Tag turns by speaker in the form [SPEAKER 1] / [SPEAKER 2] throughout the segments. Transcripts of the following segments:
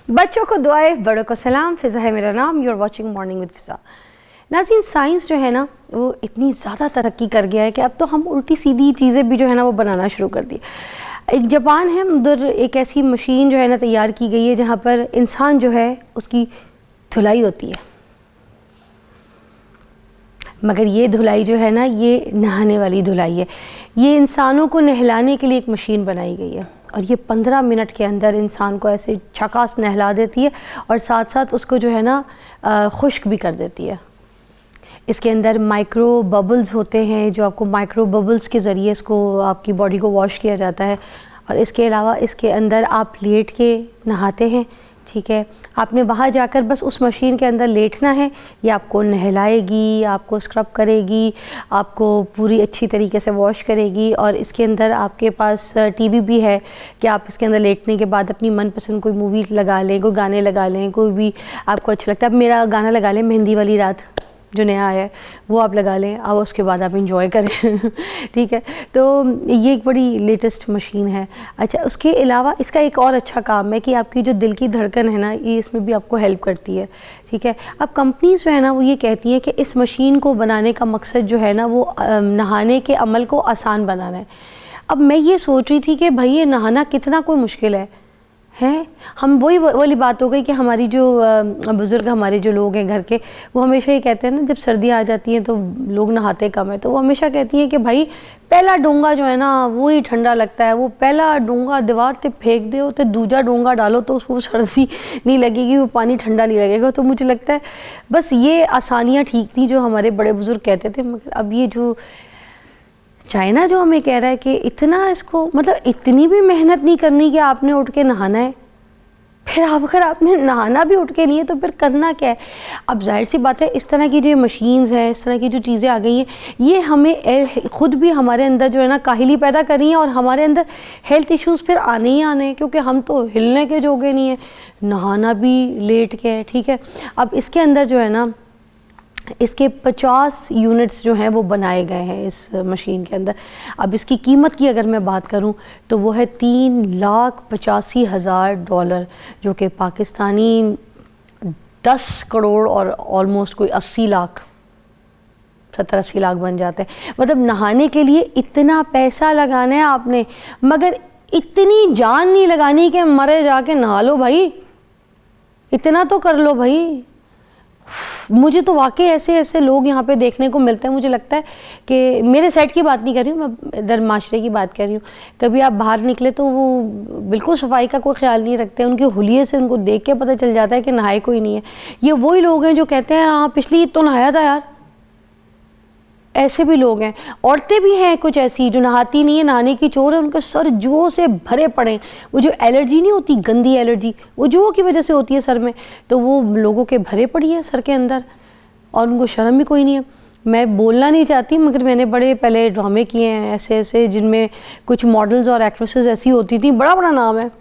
[SPEAKER 1] बच्चों को दुआएं, बड़ों को सलाम। फ़िज़ा है मेरा नाम। You are watching morning with Fiza. नाज़रीन, साइंस जो है ना वो इतनी ज़्यादा तरक्की कर गया है कि अब तो हम उल्टी सीधी चीज़ें भी जो है ना वो बनाना शुरू कर दी। एक जापान है, उधर एक ऐसी मशीन जो है ना तैयार की गई है जहाँ पर इंसान जो है उसकी धुलाई होती है, मगर ये धुलाई जो है ना ये नहाने वाली धुलाई है। ये इंसानों को नहलाने के लिए एक मशीन बनाई गई है और ये 15 मिनट के अंदर इंसान को ऐसे झकास नहला देती है और साथ साथ उसको जो है ना खुश्क भी कर देती है। इसके अंदर माइक्रो बबल्स होते हैं, जो आपको माइक्रो बबल्स के ज़रिए इसको आपकी बॉडी को वॉश किया जाता है। और इसके अलावा इसके अंदर आप लेट के नहाते हैं, ठीक है। आपने वहाँ जाकर बस उस मशीन के अंदर लेटना है, ये आपको नहलाएगी, आपको स्क्रब करेगी, आपको पूरी अच्छी तरीके से वॉश करेगी। और इसके अंदर आपके पास टीवी भी है कि आप इसके अंदर लेटने के बाद अपनी मनपसंद कोई मूवी लगा लें, कोई गाने लगा लें, कोई भी आपको अच्छा लगता है। अब मेरा गाना लगा लें, मेहंदी वाली रात जो नया आया है वो आप लगा लें और उसके बाद आप इंजॉय करें ठीक है। तो ये एक बड़ी लेटेस्ट मशीन है। अच्छा, उसके अलावा इसका एक और अच्छा काम है कि आपकी जो दिल की धड़कन है ना ये इसमें भी आपको हेल्प करती है, ठीक है। अब कंपनीज़ जो है ना वो ये कहती हैं कि इस मशीन को बनाने का मकसद जो है ना वो नहाने के अमल को आसान बनाना है। अब मैं ये सोच रही थी कि भाई ये नहाना कितना कोई मुश्किल है। हम वही वाली बात हो गई कि हमारी जो बुज़ुर्ग, हमारे जो लोग हैं घर के, वो हमेशा ये कहते हैं ना, जब सर्दियाँ आ जाती हैं तो लोग नहाते कम है, तो वो हमेशा कहती हैं कि भाई पहला डोंगा जो है ना वो ही ठंडा लगता है। वो पहला डोंगा दीवार से फेंक दो तो दूसरा डोंगा डालो तो उसको सर्दी नहीं लगेगी, वो पानी ठंडा नहीं लगेगा। तो मुझे लगता है बस ये आसानियाँ ठीक थी जो हमारे बड़े बुज़ुर्ग कहते थे। मगर अब ये जो चाइना जो हमें कह रहा है कि इतना इसको मतलब इतनी भी मेहनत नहीं करनी कि आपने उठ के नहाना है, फिर अगर आपने नहाना भी उठ के नहीं है तो फिर करना क्या है। अब जाहिर सी बात है इस तरह की जो मशीन्स हैं, इस तरह की जो चीज़ें आ गई हैं, ये हमें ख़ुद भी हमारे अंदर जो है ना काहिली पैदा कर रही हैं और हमारे अंदर हेल्थ इश्यूज़ फिर आने ही आने हैं, क्योंकि हम तो हिलने के जोगे नहीं हैं, नहाना भी लेट के है, ठीक है। अब इसके अंदर जो है ना इसके 50 यूनिट्स जो हैं वो बनाए गए हैं इस मशीन के अंदर। अब इसकी कीमत की अगर मैं बात करूं तो वो है $3,85,000, जो कि पाकिस्तानी 10 करोड़ और ऑलमोस्ट कोई 80 लाख, 70-80 लाख बन जाते हैं। मतलब नहाने के लिए इतना पैसा लगाना है आपने, मगर इतनी जान नहीं लगानी कि मरे जाके नहा लो भाई, इतना तो कर लो भाई। मुझे तो वाकई ऐसे ऐसे लोग यहाँ पे देखने को मिलते हैं। मुझे लगता है कि मेरे सेट की बात नहीं कर रही हूँ, मैं इधर माशरे की बात कर रही हूँ। कभी आप बाहर निकले तो वो बिल्कुल सफाई का कोई ख्याल नहीं रखते, उनके हुलिये से उनको देख के पता चल जाता है कि नहाए कोई नहीं है। ये वही लोग हैं जो कहते हैं हाँ पिछली ईद तो नहाया था यार, ऐसे भी लोग हैं। औरतें भी हैं कुछ ऐसी जो नहाती नहीं है, नहाने की चोर है, उनके सर जुओं से भरे पड़े। वो जो एलर्जी नहीं होती, गंदी एलर्जी, वो जुओं की वजह से होती है सर में, तो वो लोगों के भरे पड़ी है सर के अंदर और उनको शर्म भी कोई नहीं है। मैं बोलना नहीं चाहती, मगर मैंने बड़े पहले ड्रामे किए हैं ऐसे ऐसे जिनमें कुछ मॉडल्स और एक्ट्रेसेस ऐसी होती थी, बड़ा बड़ा नाम है,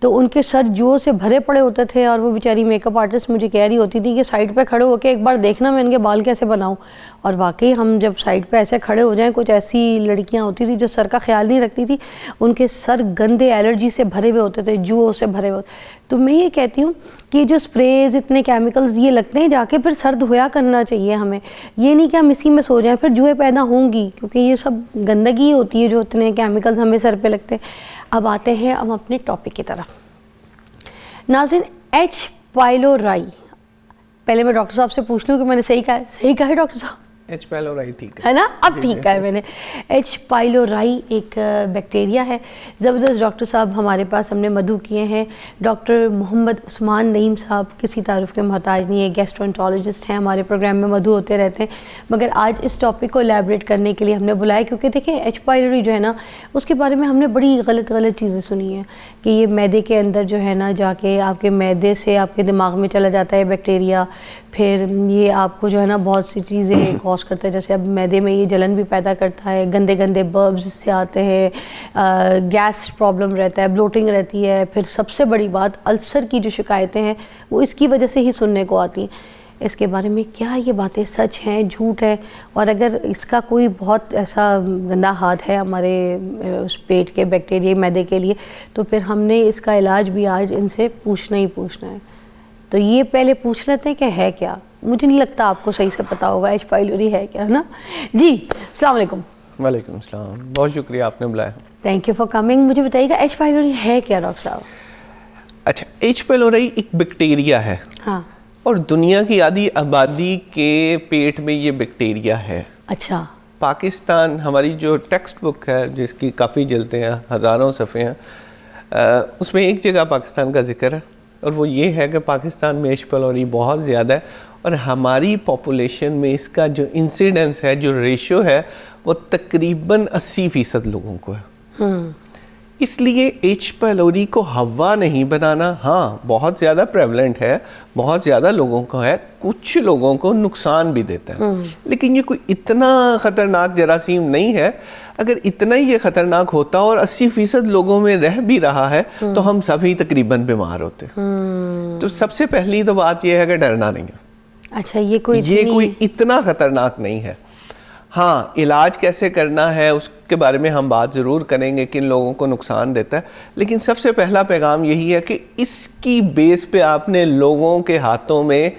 [SPEAKER 1] तो उनके सर जुओं से भरे पड़े होते थे। और वो बेचारी मेकअप आर्टिस्ट मुझे कह रही होती थी कि साइड पे खड़े होकर एक बार देखना मैं इनके बाल कैसे बनाऊं। और वाकई हम जब साइड पे ऐसे खड़े हो जाएं, कुछ ऐसी लड़कियां होती थी जो सर का ख्याल नहीं रखती थी, उनके सर गंदे एलर्जी से भरे हुए होते थे, जुओं से भरे हुए। तो मैं ये कहती हूँ कि जो स्प्रेज, इतने केमिकल्स ये लगते हैं, जाके फिर सर धोया करना चाहिए हमें। ये नहीं कि हम इसी में सो जाएं, फिर जुएँ पैदा होंगी, क्योंकि ये सब गंदगी होती है जो इतने केमिकल्स हमें सर पे लगते हैं। अब आते हैं हम अपने टॉपिक की तरफ। नाज़रीन, H. पाइलोराई, पहले मैं डॉक्टर साहब से पूछ लूँ कि मैंने सही कहा है डॉक्टर साहब?
[SPEAKER 2] H. पाइलोराई ठीक
[SPEAKER 1] है ना, अब ठीक है मैंने। H. पाइलोराई एक बैक्टीरिया है। ज़बरदस्त डॉक्टर साहब हमारे पास हमने मधु किए हैं। डॉक्टर मोहम्मद उस्मान नईम साहब किसी तारुफ के मोहताज नहीं है, गैस्ट्रोएंटरोलॉजिस्ट हैं, हमारे प्रोग्राम में मधु होते रहते हैं। मगर आज इस टॉपिक को एलैबोरेट करने के लिए हमने बुलाया, क्योंकि देखिए H. पाइलोराई जो है ना उसके बारे में हमने बड़ी गलत चीज़ें सुनी हैं कि ये मैदे के अंदर जो है ना जाके आपके मैदे से आपके दिमाग में चला जाता है बैक्टीरिया, फिर ये आपको जो है ना बहुत सी चीज़ें कॉज करता है। जैसे अब मैदे में ये जलन भी पैदा करता है, गंदे गंदे बर्ब्स इससे आते हैं, गैस प्रॉब्लम रहता है, ब्लोटिंग रहती है। फिर सबसे बड़ी बात अल्सर की जो शिकायतें हैं वो इसकी वजह से ही सुनने को आती हैं। इसके बारे में, क्या ये बातें सच हैं, झूठ है, और अगर इसका कोई बहुत ऐसा गंदा हाथ है हमारे उस पेट के बैक्टीरिया मैदे के लिए, तो फिर हमने इसका इलाज भी आज इनसे पूछना ही पूछना है। तो ये पहले पूछ लेते हैं कि है क्या। मुझे नहीं लगता आपको सही से पता होगा एच पाइलोरी है क्या, है ना जी। अस्सलाम वालेकुम।
[SPEAKER 2] वालेकुम सलाम, बहुत शुक्रिया आपने बुलाया।
[SPEAKER 1] Thank you for coming. मुझे बताइएगा एच पाइलोरी है क्या डॉक्टर साहब?
[SPEAKER 2] अच्छा, एच पाइलोरी एक बैक्टीरिया है।
[SPEAKER 1] हाँ। और
[SPEAKER 2] दुनिया की आधी आबादी के पेट में ये बैक्टीरिया है।
[SPEAKER 1] अच्छा।
[SPEAKER 2] पाकिस्तान, हमारी जो टेक्स्ट बुक है जिसकी काफ़ी जल्दें हैं, हज़ारों सफ़े हैं, उसमें एक जगह पाकिस्तान का जिक्र है, और वो ये है कि पाकिस्तान में एच पाइलोरी बहुत ज़्यादा है, और हमारी पॉपुलेशन में इसका जो इंसिडेंस है, जो रेशो है, वो तकरीबन 80% लोगों को है। इसलिए एच पाइलोरी को हवा नहीं बनाना, हाँ बहुत ज़्यादा प्रेवलेंट है, बहुत ज़्यादा लोगों को है, कुछ लोगों को नुकसान भी देता है, लेकिन ये कोई इतना ख़तरनाक जरासीम नहीं है। अगर इतना ही ये ख़तरनाक होता और 80% लोगों में रह भी रहा है तो हम सभी तकरीबन बीमार होते। तो सबसे पहली तो बात ये है कि डरना नहीं है।
[SPEAKER 1] अच्छा, ये कोई
[SPEAKER 2] इतना ख़तरनाक नहीं है। हाँ, इलाज कैसे करना है उसके बारे में हम बात ज़रूर करेंगे, किन लोगों को नुकसान देता है, लेकिन सबसे पहला पैगाम यही है कि इसकी बेस पे आपने लोगों के हाथों में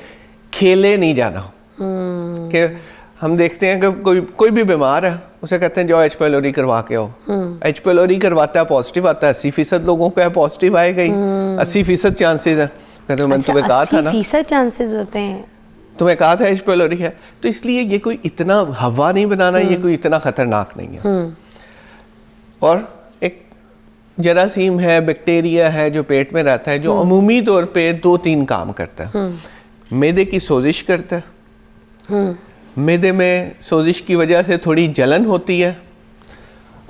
[SPEAKER 2] खेले नहीं जाना। कि हम देखते हैं कि कोई भी बीमार है, उसे कहते हैं जाओ एच पाइलोरी करवा के आओ। एच पाइलोरी करवाता है, पॉजिटिव आता है, 80% लोगों को है पॉजिटिव आएगा ही, 80% चांसेस है। कहते मैंने तुम्हें कहा था ना,
[SPEAKER 1] 80% चांसेस होते हैं,
[SPEAKER 2] तुम्हें कहा था एच पाइलोरी है। तो इसलिए ये कोई इतना हवा नहीं बनाना, ये कोई इतना खतरनाक नहीं है। और एक जरासीम है, बैक्टीरिया है जो पेट में रहता है, जो अमूमी तौर पे 2-3 काम करता है। मैदे की सोजिश करता है, मैदे में सोजिश की वजह से थोड़ी जलन होती है,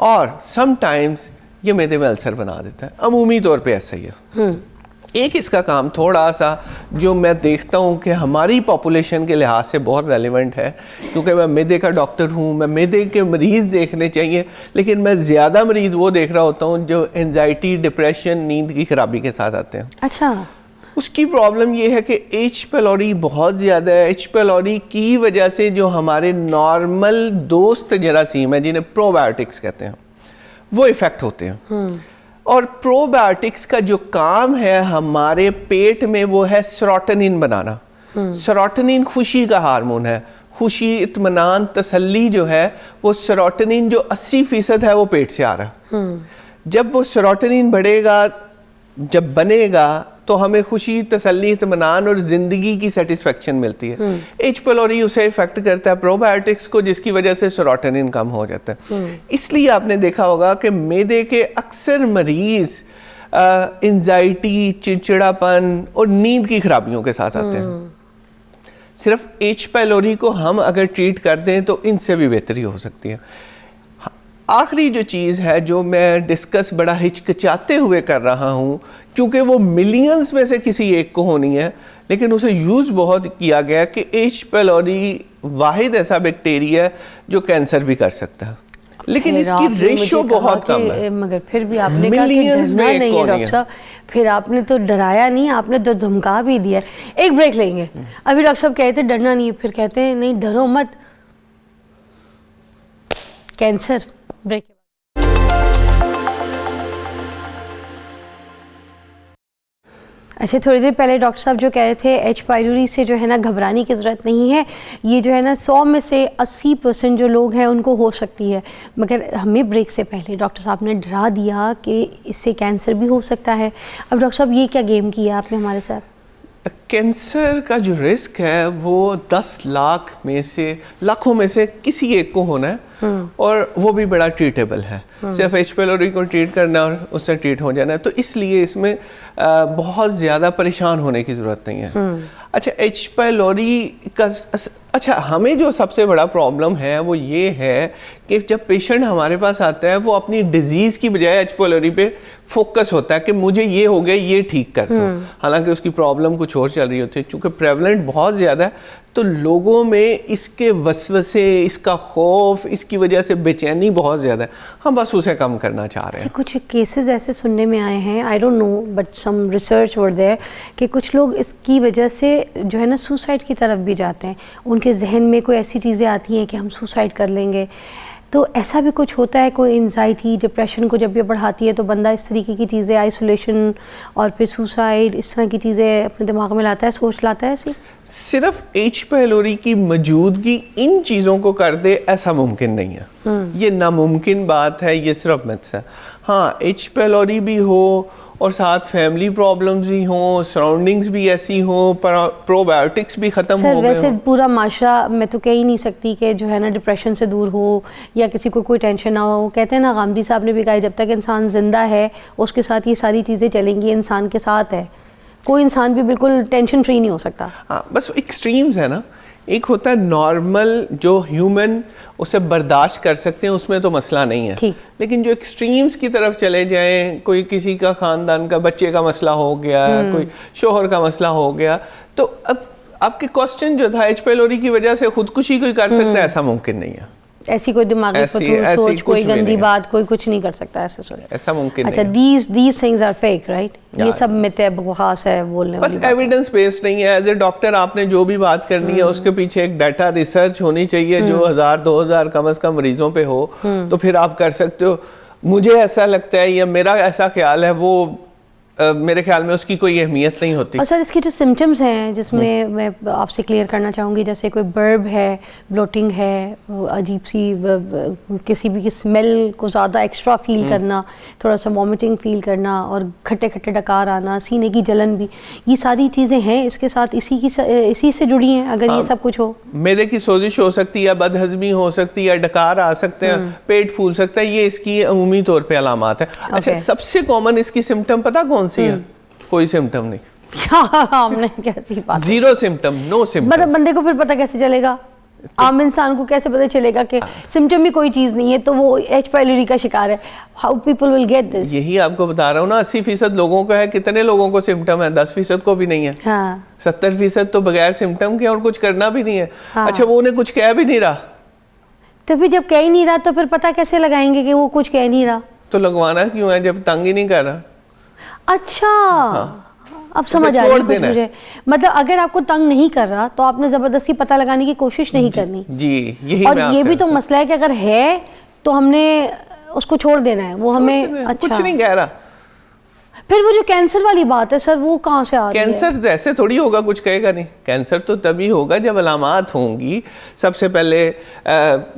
[SPEAKER 2] और समटाइम्स ये मैदे में अल्सर बना देता है। अमूमी तौर पे ऐसा ही है। एक इसका काम थोड़ा सा जो मैं देखता हूँ कि हमारी पॉपुलेशन के लिहाज से बहुत रेलिवेंट है, क्योंकि मैं मैदे का डॉक्टर हूँ, मैं मैदे के मरीज़ देखने चाहिए, लेकिन मैं ज़्यादा मरीज़ वो देख रहा होता हूँ जो एंजाइटी, डिप्रेशन, नींद की खराबी के साथ आते हैं।
[SPEAKER 1] अच्छा।
[SPEAKER 2] उसकी प्रॉब्लम ये है कि एच पाइलोरी बहुत ज़्यादा है। एच पाइलोरी की वजह से जो हमारे नॉर्मल दोस्त जरासीम है, जिन्हें प्रोबायोटिक्स कहते हैं, वो इफ़ेक्ट होते हैं। और प्रोबायोटिक्स का जो काम है हमारे पेट में, वो है सेरोटोनिन बनाना। सेरोटोनिन खुशी का हार्मोन है। खुशी, इत्मीनान, तसल्ली जो है, वो सेरोटोनिन जो 80% है वो पेट से आ रहा है। जब वो सेरोटोनिन बढ़ेगा, जब बनेगा, तो हमें खुशी, तसल्ली, इत्मीनान और ज़िंदगी की सेटिस्फेक्शन मिलती है। एच पाइलोरी उसे इफेक्ट करता है, प्रोबायोटिक्स को, जिसकी वजह से सेरोटोनिन कम हो जाता है। इसलिए आपने देखा होगा कि मैदे के अक्सर मरीज एंजाइटी, चिड़चिड़ापन और नींद की खराबियों के साथ आते हैं। सिर्फ एच पाइलोरी को हम अगर ट्रीट कर दें तो इनसे भी बेहतरी हो सकती है। आखिरी जो चीज़ है जो मैं डिस्कस बड़ा हिचकिचाते हुए कर रहा हूँ, क्योंकि वो मिलियंस में से किसी एक को होनी है, लेकिन उसे यूज़ बहुत किया गया कि एच पाइलोरी वाहिद ऐसा बैक्टीरिया है जो कैंसर भी कर सकता है, लेकिन इसकी रेशो बहुत कम है।
[SPEAKER 1] मगर फिर भी आपने कहा कि डरना नहीं है डॉक्टर साहब, फिर आपने तो डराया नहीं, आपने तो धमका भी दिया। एक ब्रेक लेंगे। अभी डॉक्टर साहब कहते डरना नहीं है, फिर कहते हैं नहीं डरो मत, कैंसर। ब्रेक। अच्छा, थोड़ी देर पहले डॉक्टर साहब जो कह रहे थे एच पाइलोरी से जो है ना घबराने की ज़रूरत नहीं है, ये जो है ना 100 में से 80% जो लोग हैं उनको हो सकती है। मगर हमें ब्रेक से पहले डॉक्टर साहब ने डरा दिया कि इससे कैंसर भी हो सकता है। अब डॉक्टर साहब ये क्या गेम किया आपने हमारे साथ?
[SPEAKER 2] कैंसर का जो रिस्क है वो 10 लाख में से, लाखों में से किसी एक को होना है, और वो भी बड़ा ट्रीटेबल है। सिर्फ एच पाइलोरी को ट्रीट करना और उससे ट्रीट हो जाना है, तो इसलिए इसमें बहुत ज़्यादा परेशान होने की ज़रूरत नहीं है। अच्छा, एच पाइलोरी का अच्छा, हमें जो सबसे बड़ा प्रॉब्लम है वो ये है कि जब पेशेंट हमारे पास आता है वो अपनी डिजीज़ की बजाय एच पायलोरी पे फोकस होता है कि मुझे ये हो गया, ये ठीक कर दो, हालांकि उसकी प्रॉब्लम कुछ और चल रही होती है। चूँकि प्रेवलेंट बहुत ज़्यादा है तो लोगों में इसके वसवसे, इसका खौफ, इसकी वजह से बेचैनी बहुत ज़्यादा है। हम बस उसे कम करना चाह रहे हैं।
[SPEAKER 1] कुछ केसेस ऐसे सुनने में आए हैं, I don't know but some research were there, कि कुछ लोग इसकी वजह से जो है ना सुसाइड की तरफ भी जाते हैं। उनके जहन में कोई ऐसी चीज़ें आती हैं कि हम सुसाइड कर लेंगे। तो ऐसा भी कुछ होता है? कोई एंजाइटी, डिप्रेशन को जब ये बढ़ाती है तो बंदा इस तरीके की चीज़ें, आइसोलेशन और फिर सुसाइड, इस तरह की चीज़ें अपने दिमाग में लाता है, सोच लाता है ऐसी?
[SPEAKER 2] सिर्फ एच पायलोरी की मौजूदगी इन चीज़ों को कर दे ऐसा मुमकिन नहीं है। ये नामुमकिन बात है, ये सिर्फ मिथ्स है। हाँ, एच पायलोरी भी हो और साथ फैमिली प्रॉब्लम्स भी हों, सराउंडिंग्स भी ऐसी हों, प्रोबायोटिक्स भी ख़त्म हो गए।
[SPEAKER 1] वैसे पूरा माशरा मैं तो कह ही नहीं सकती कि जो है ना डिप्रेशन से दूर हो या किसी को कोई टेंशन ना हो। कहते हैं ना, गांधी साहब ने भी कहा, जब तक इंसान ज़िंदा है उसके साथ ये सारी चीज़ें चलेंगी, इंसान के साथ है। कोई इंसान भी बिल्कुल टेंशन फ्री नहीं हो सकता।
[SPEAKER 2] हाँ, बस एक्सट्रीम्स है ना। एक होता है नॉर्मल जो ह्यूमन उसे बर्दाश्त कर सकते हैं, उसमें तो मसला नहीं है। लेकिन जो एक्सट्रीम्स की तरफ चले जाएं, कोई किसी का ख़ानदान का बच्चे का मसला हो गया, कोई शोहर का मसला हो गया, तो अब आपके क्वेश्चन जो था एच पायलोरी की वजह से खुदकुशी कोई कर सकता है, ऐसा मुमकिन नहीं है।
[SPEAKER 1] ऐसी कोई दिमाग में सोच, कोई गंदी बात, कोई कुछ नहीं कर सकता ऐसे सोच,
[SPEAKER 2] ऐसा मुमकिन नहीं।
[SPEAKER 1] अच्छा, these things are fake, right? ये सब मिथ है, बकवास है, बोलने वाली
[SPEAKER 2] बस एविडेंस बेस्ड नहीं है। एज ए डॉक्टर आपने जो भी बात करनी है उसके पीछे एक डाटा रिसर्च होनी चाहिए जो 1000-2000 कम से कम मरीजों पे हो, तो फिर आप कर सकते हो। मुझे ऐसा लगता है या मेरा ऐसा ख्याल है, वो मेरे ख्याल में उसकी कोई अहमियत नहीं होती।
[SPEAKER 1] और सर इसके जो सिम्टम्स हैं जिसमें मैं आपसे क्लियर करना चाहूँगी, जैसे कोई बर्ब है, ब्लोटिंग है, अजीब सी किसी भी स्मेल को ज़्यादा एक्स्ट्रा फील करना, थोड़ा सा वॉमिटिंग फील करना और खट्टे खट्टे डकार आना, सीने की जलन भी, ये सारी चीज़ें हैं इसके साथ, इसी से जुड़ी हैं। अगर ये सब कुछ हो,
[SPEAKER 2] मैदे की सोजिश हो सकती है, बदहजमी हो सकती है, डकार आ सकते हैं, पेट फूल सकता है, ये इसकी अमूमी तौर पे अलामात है। अच्छा, सबसे कॉमन इसकी सिम्टम पता कौन सी है? कोई सिम्टम नहीं।
[SPEAKER 1] हमने कैसी बात,
[SPEAKER 2] जीरो सिम्टम, नो सिम्टम।
[SPEAKER 1] मतलब बंदे को फिर पता कैसे चलेगा? आम इंसान को कैसे पता चलेगा कि सिम्टम भी कोई चीज़ नहीं है तो वो एच पायलोरी का शिकार है? How people will get this?
[SPEAKER 2] यही आपको बता रहा हूँ ना, 80% लोगों का है। कितने लोगों को सिम्टम है? 10% को भी नहीं है।
[SPEAKER 1] हाँ।
[SPEAKER 2] 70% तो बगैर सिम्टम के और कुछ करना भी नहीं है। हाँ। अच्छा, वो उन्हें कुछ कह भी नहीं रहा,
[SPEAKER 1] तो फिर जब कह ही नहीं रहा तो फिर पता कैसे लगाएंगे कि वो कुछ कह नहीं रहा?
[SPEAKER 2] तो लगवाना क्यों है जब तंग ही नहीं कर रहा?
[SPEAKER 1] अच्छा, अब समझ आ रही है मुझे। मतलब अगर आपको तंग नहीं कर रहा तो आपने जबरदस्ती पता लगाने की कोशिश नहीं करनी।
[SPEAKER 2] जी, यही।
[SPEAKER 1] और ये भी तो मसला है कि अगर है तो हमने उसको छोड़ देना है, वो हमें अच्छा
[SPEAKER 2] कुछ नहीं कह रहा।
[SPEAKER 1] फिर वो जो कैंसर वाली बात है सर, वो कहाँ से आ रही है?
[SPEAKER 2] कैंसर ऐसे थोड़ी होगा, कुछ कहेगा नहीं। कैंसर तो तभी होगा जब अलामात होंगी। सबसे पहले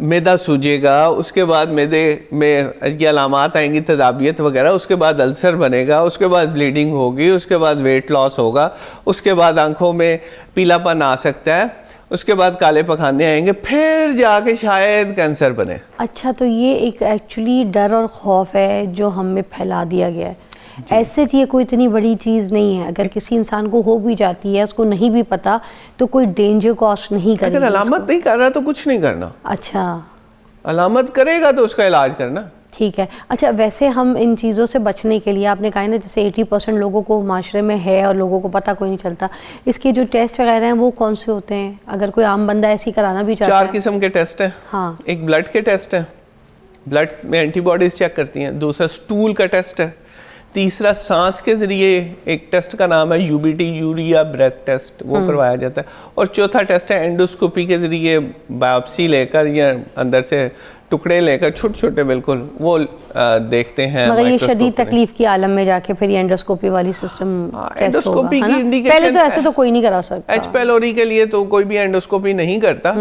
[SPEAKER 2] मैदा सूजेगा, उसके बाद मैदे में ये अलामात आएंगी, तेजाबियत वगैरह, उसके बाद अल्सर बनेगा, उसके बाद ब्लीडिंग होगी, उसके बाद वेट लॉस होगा, उसके बाद आंखों में पीलापन आ सकता है, उसके बाद काले पखाने आएंगे, फिर जाके शायद कैंसर बने।
[SPEAKER 1] अच्छा, तो ये एक एक्चुअली डर और खौफ है जो हमें फैला दिया गया है। ऐसे ये कोई इतनी बड़ी चीज़ नहीं है। अगर किसी इंसान को हो भी जाती है, उसको नहीं भी पता, तो कोई डेंजर कॉज नहीं करेगा।
[SPEAKER 2] अगर अलामत नहीं कर रहा तो कुछ नहीं करना।
[SPEAKER 1] अच्छा,
[SPEAKER 2] अलामत करेगा तो उसका इलाज करना।
[SPEAKER 1] ठीक है। अच्छा, वैसे हम इन चीज़ों से बचने के लिए, आपने कहा ना जैसे 80% लोगों को माशरे में है और लोगों को पता कोई नहीं चलता, इसके जो टेस्ट वगैरह हैं वो कौन से होते हैं अगर कोई आम बंदा ऐसी कराना भी चाहता है?
[SPEAKER 2] 4 किस्म के टेस्ट हैं।
[SPEAKER 1] हाँ।
[SPEAKER 2] एक ब्लड के टेस्ट है, ब्लड में एंटीबॉडीज चेक करती हैं। दूसरा स्टूल का टेस्ट है। तीसरा सांस के ज़रिए एक टेस्ट का नाम है यूबीटी, यूरिया ब्रेथ टेस्ट, वो करवाया जाता है। और चौथा टेस्ट है एंडोस्कोपी के ज़रिए बायोप्सी लेकर या अंदर से टुकड़े लेकर छोटे छोटे बिल्कुल वो देखते हैं।
[SPEAKER 1] मगर ये शदीद तकलीफ की आलम में जाके फिर ये एंडोस्कोपी वाली सिस्टम
[SPEAKER 2] एंडोस्कोपी की इंडिकेशन
[SPEAKER 1] पहले तो ऐसे तो कोई नहीं करा सकता।
[SPEAKER 2] एच पायलोरी के लिए तो कोई भी एंडोस्कोपी नहीं करता।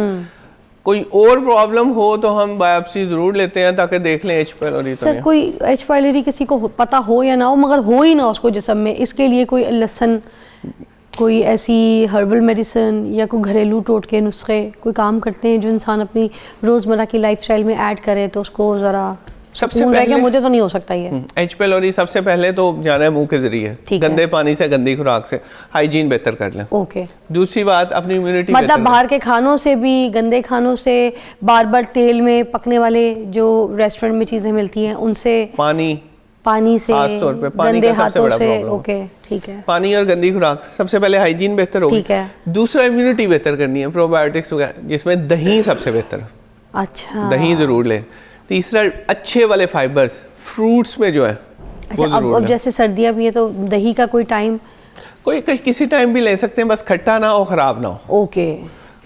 [SPEAKER 2] कोई और प्रॉब्लम हो तो हम बायोप्सी जरूर लेते हैं ताकि देख लें एच पायलोरी।
[SPEAKER 1] सर, कोई एच पायलोरी किसी को पता हो या ना हो, मगर हो ही ना उसको जिस्म में, इसके लिए कोई लहसुन, कोई ऐसी हर्बल मेडिसिन या कोई घरेलू टोटके नुस्खे कोई काम करते हैं जो इंसान अपनी रोज़मर्रा की लाइफस्टाइल में ऐड करे तो उसको ज़रा
[SPEAKER 2] सबसे
[SPEAKER 1] सुकून रह गया,
[SPEAKER 2] पहले
[SPEAKER 1] मुझे तो नहीं हो सकता ये।
[SPEAKER 2] एच पेलोरी सबसे पहले तो जाना है मुंह के जरिए,
[SPEAKER 1] ठीक है।
[SPEAKER 2] गंदे पानी से, गंदी खुराक से, हाइजीन बेहतर कर लें।
[SPEAKER 1] ओके,
[SPEAKER 2] दूसरी बात, अपनी इम्यूनिटी
[SPEAKER 1] मतलब बाहर के खानों से भी, गंदे खानों से, बार बार तेल में पकने वाले जो रेस्टोरेंट में चीज़ें मिलती हैं उनसे, पानी से,
[SPEAKER 2] खास तौर पे पानी
[SPEAKER 1] गंदे
[SPEAKER 2] का सबसे
[SPEAKER 1] हाथों
[SPEAKER 2] बड़ा
[SPEAKER 1] से।
[SPEAKER 2] प्रॉब्लम है।
[SPEAKER 1] ओके, ठीक है।
[SPEAKER 2] पानी और गंदी खुराक, सबसे पहले हाइजीन बेहतर होगी।
[SPEAKER 1] ठीक है।
[SPEAKER 2] दूसरा, इम्यूनिटी बेहतर करनी है, प्रोबायोटिक्स वगैरह, जिसमें दही सबसे बेहतर है।
[SPEAKER 1] अच्छा,
[SPEAKER 2] दही ज़रूर लें। तीसरा, अच्छे वाले फाइबर्स फ्रूट्स में जो है वो
[SPEAKER 1] अच्छा।
[SPEAKER 2] ज़रूर
[SPEAKER 1] अब
[SPEAKER 2] लें।
[SPEAKER 1] जैसे सर्दियाँ भी है तो दही का कोई टाइम?
[SPEAKER 2] कोई किसी टाइम भी ले सकते हैं, बस खट्टा ना हो, ख़राब ना हो।
[SPEAKER 1] ओके।